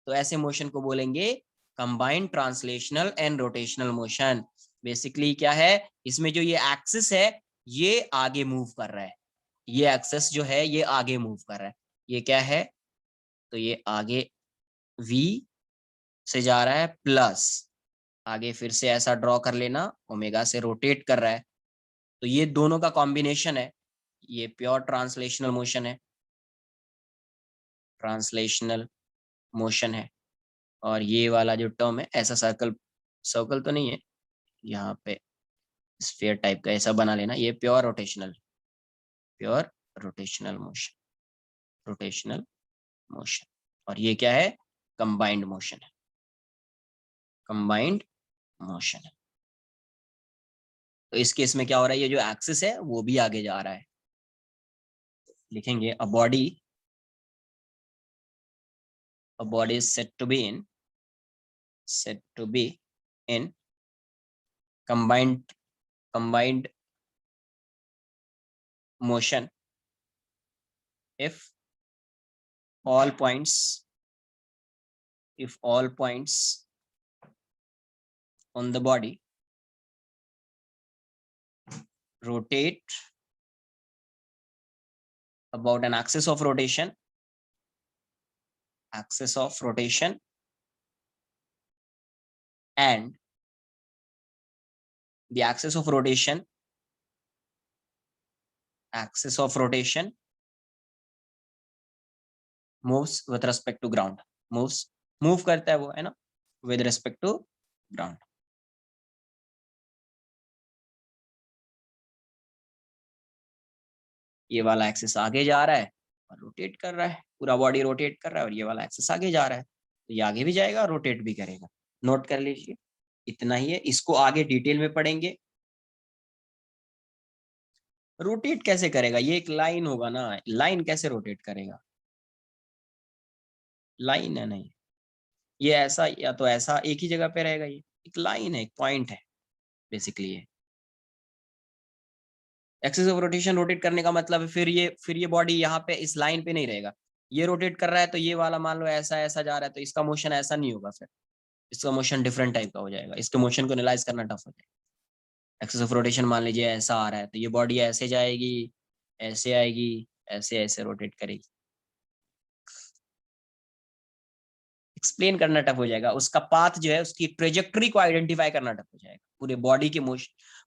तो ऐसे मोशन को बोलेंगे combined translational and rotational motion. Basically क्या है, इसमें जो ये एक्सिस है ये आगे मूव कर रहा है, ये एक्सिस जो है ये आगे मूव कर रहा है। ये क्या है, तो ये आगे v से जा रहा है प्लस आगे फिर से ऐसा ड्रॉ कर लेना, ओमेगा से रोटेट कर रहा है। तो ये दोनों का कॉम्बिनेशन है, ये प्योर ट्रांसलेशनल मोशन है, ट्रांसलेशनल मोशन है। और ये वाला जो टर्म है ऐसा सर्कल, सर्कल तो नहीं है यहाँ पे, स्फीयर टाइप का ऐसा बना लेना, ये pure rotational, pure rotational motion, rotational motion. और ये क्या है, कंबाइंड मोशन है, कंबाइंड मोशन है। तो इस केस में क्या हो रहा है, ये जो एक्सिस है वो भी आगे जा रहा है। लिखेंगे a body is said to be in combined motion if all points on the body rotate about an axis of rotation and the axis of rotation moves with respect to ground, move करता है वो, है ना, with respect to ground। ये वाला एक्सिस आगे जा रहा है और रोटेट कर रहा है, पूरा बॉडी रोटेट कर रहा है, और ये वाला एक्सिस आगे जा रहा है, तो ये आगे भी जाएगा और रोटेट भी करेगा। नोट कर लीजिए, इतना ही है, इसको आगे डिटेल में पढ़ेंगे। रोटेट कैसे करेगा, ये एक लाइन होगा ना, लाइन कैसे रोटेट करेगा, लाइन है नहीं, ये ऐसा या तो ऐसा एक ही जगह पे रहेगा, ये एक लाइन है, एक पॉइंट है बेसिकली। ये एक्सिस ऑफ रोटेशन रोटेट करने का मतलब है फिर ये बॉडी यहाँ पे इस लाइन पे नहीं रहेगा, ये रोटेट कर रहा है तो ये वाला मान लो ऐसा ऐसा जा रहा है, तो इसका मोशन ऐसा नहीं होगा, फिर इसका मोशन डिफरेंट टाइप का हो जाएगा, इसके मोशन को एनालाइज करना टफ हो जाएगा। एक्सिस ऑफ रोटेशन मान लीजिए ऐसा आ रहा है, तो ये बॉडी ऐसे जाएगी, ऐसे आएगी, ऐसे ऐसे रोटेट करेगी, एक्सप्लेन करना टफ हो जाएगा, उसका पाथ जो है उसकी ट्रेजेक्टरी को आइडेंटिफाई करना टफ हो जाएगा, पूरे बॉडी के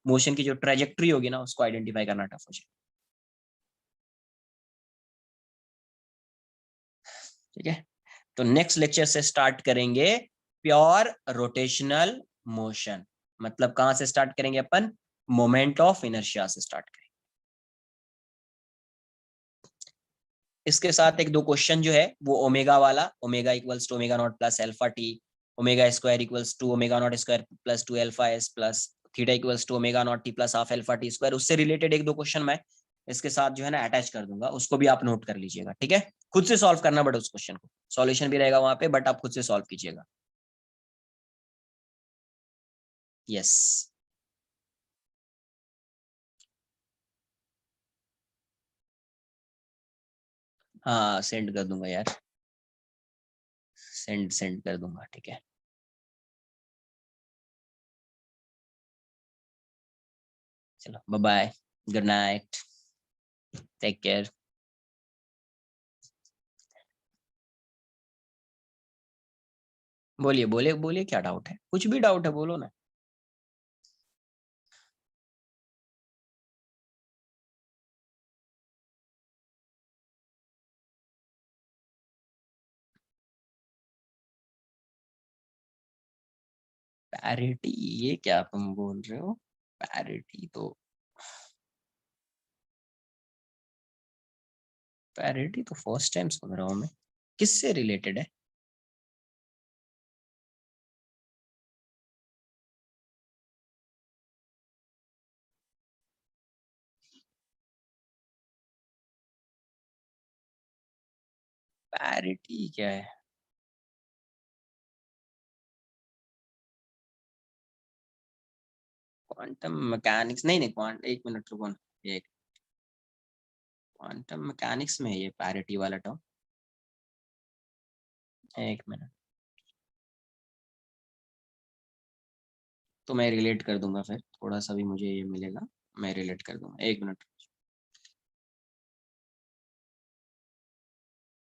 मोशन की जो ट्रेजेक्टरी होगी ना उसको आइडेंटिफाई करना टफ हो जाएगा। ठीक है, तो नेक्स्ट लेक्चर से स्टार्ट करेंगे प्योर रोटेशनल मोशन, मतलब कहां से स्टार्ट करेंगे अपन, मोमेंट ऑफ इनर्शिया से स्टार्ट करेंगे। इसके साथ एक दो क्वेश्चन जो है वो ओमेगा वाला, omega equals to omega not plus alpha T, omega square equals to omega not square plus 2 alpha S plus theta equals to omega not T plus half alpha T square, उससे रिलेटेड एक दो क्वेश्चन मैं इसके साथ जो है ना अटैच कर दूंगा, उसको भी आप नोट कर लीजिएगा, ठीक है। खुद से सॉल्व करना बट उस क्वेश्चन को, सॉल्यूशन भी रहेगा वहां पे बट आप खुद से सॉल्व कीजिएगा। यस। हाँ सेंड कर दूंगा यार, सेंड सेंड कर दूंगा, ठीक है। चलो bye bye, good night, take care. बोलिए बोलिए बोलिए, क्या डाउट है, कुछ भी डाउट है बोलो ना। पैरिटी, ये क्या तुम बोल रहे हो? पैरिटी तो, पैरिटी तो फर्स्ट टाइम सुन रहा हूँ मैं, किससे रिलेटेड है? पैरिटी क्या है? क्वांटम मैकेनिक्स, नहीं नहीं, क्वांट, एक मिनट रुको ना, एक, क्वांटम मैकेनिक्स में है ये पैरिटी वाला टर्म? एक मिनट, तो मैं रिलेट कर दूंगा फिर, थोड़ा सा भी मुझे ये मिलेगा, मैं रिलेट कर दूंगा, एक मिनट।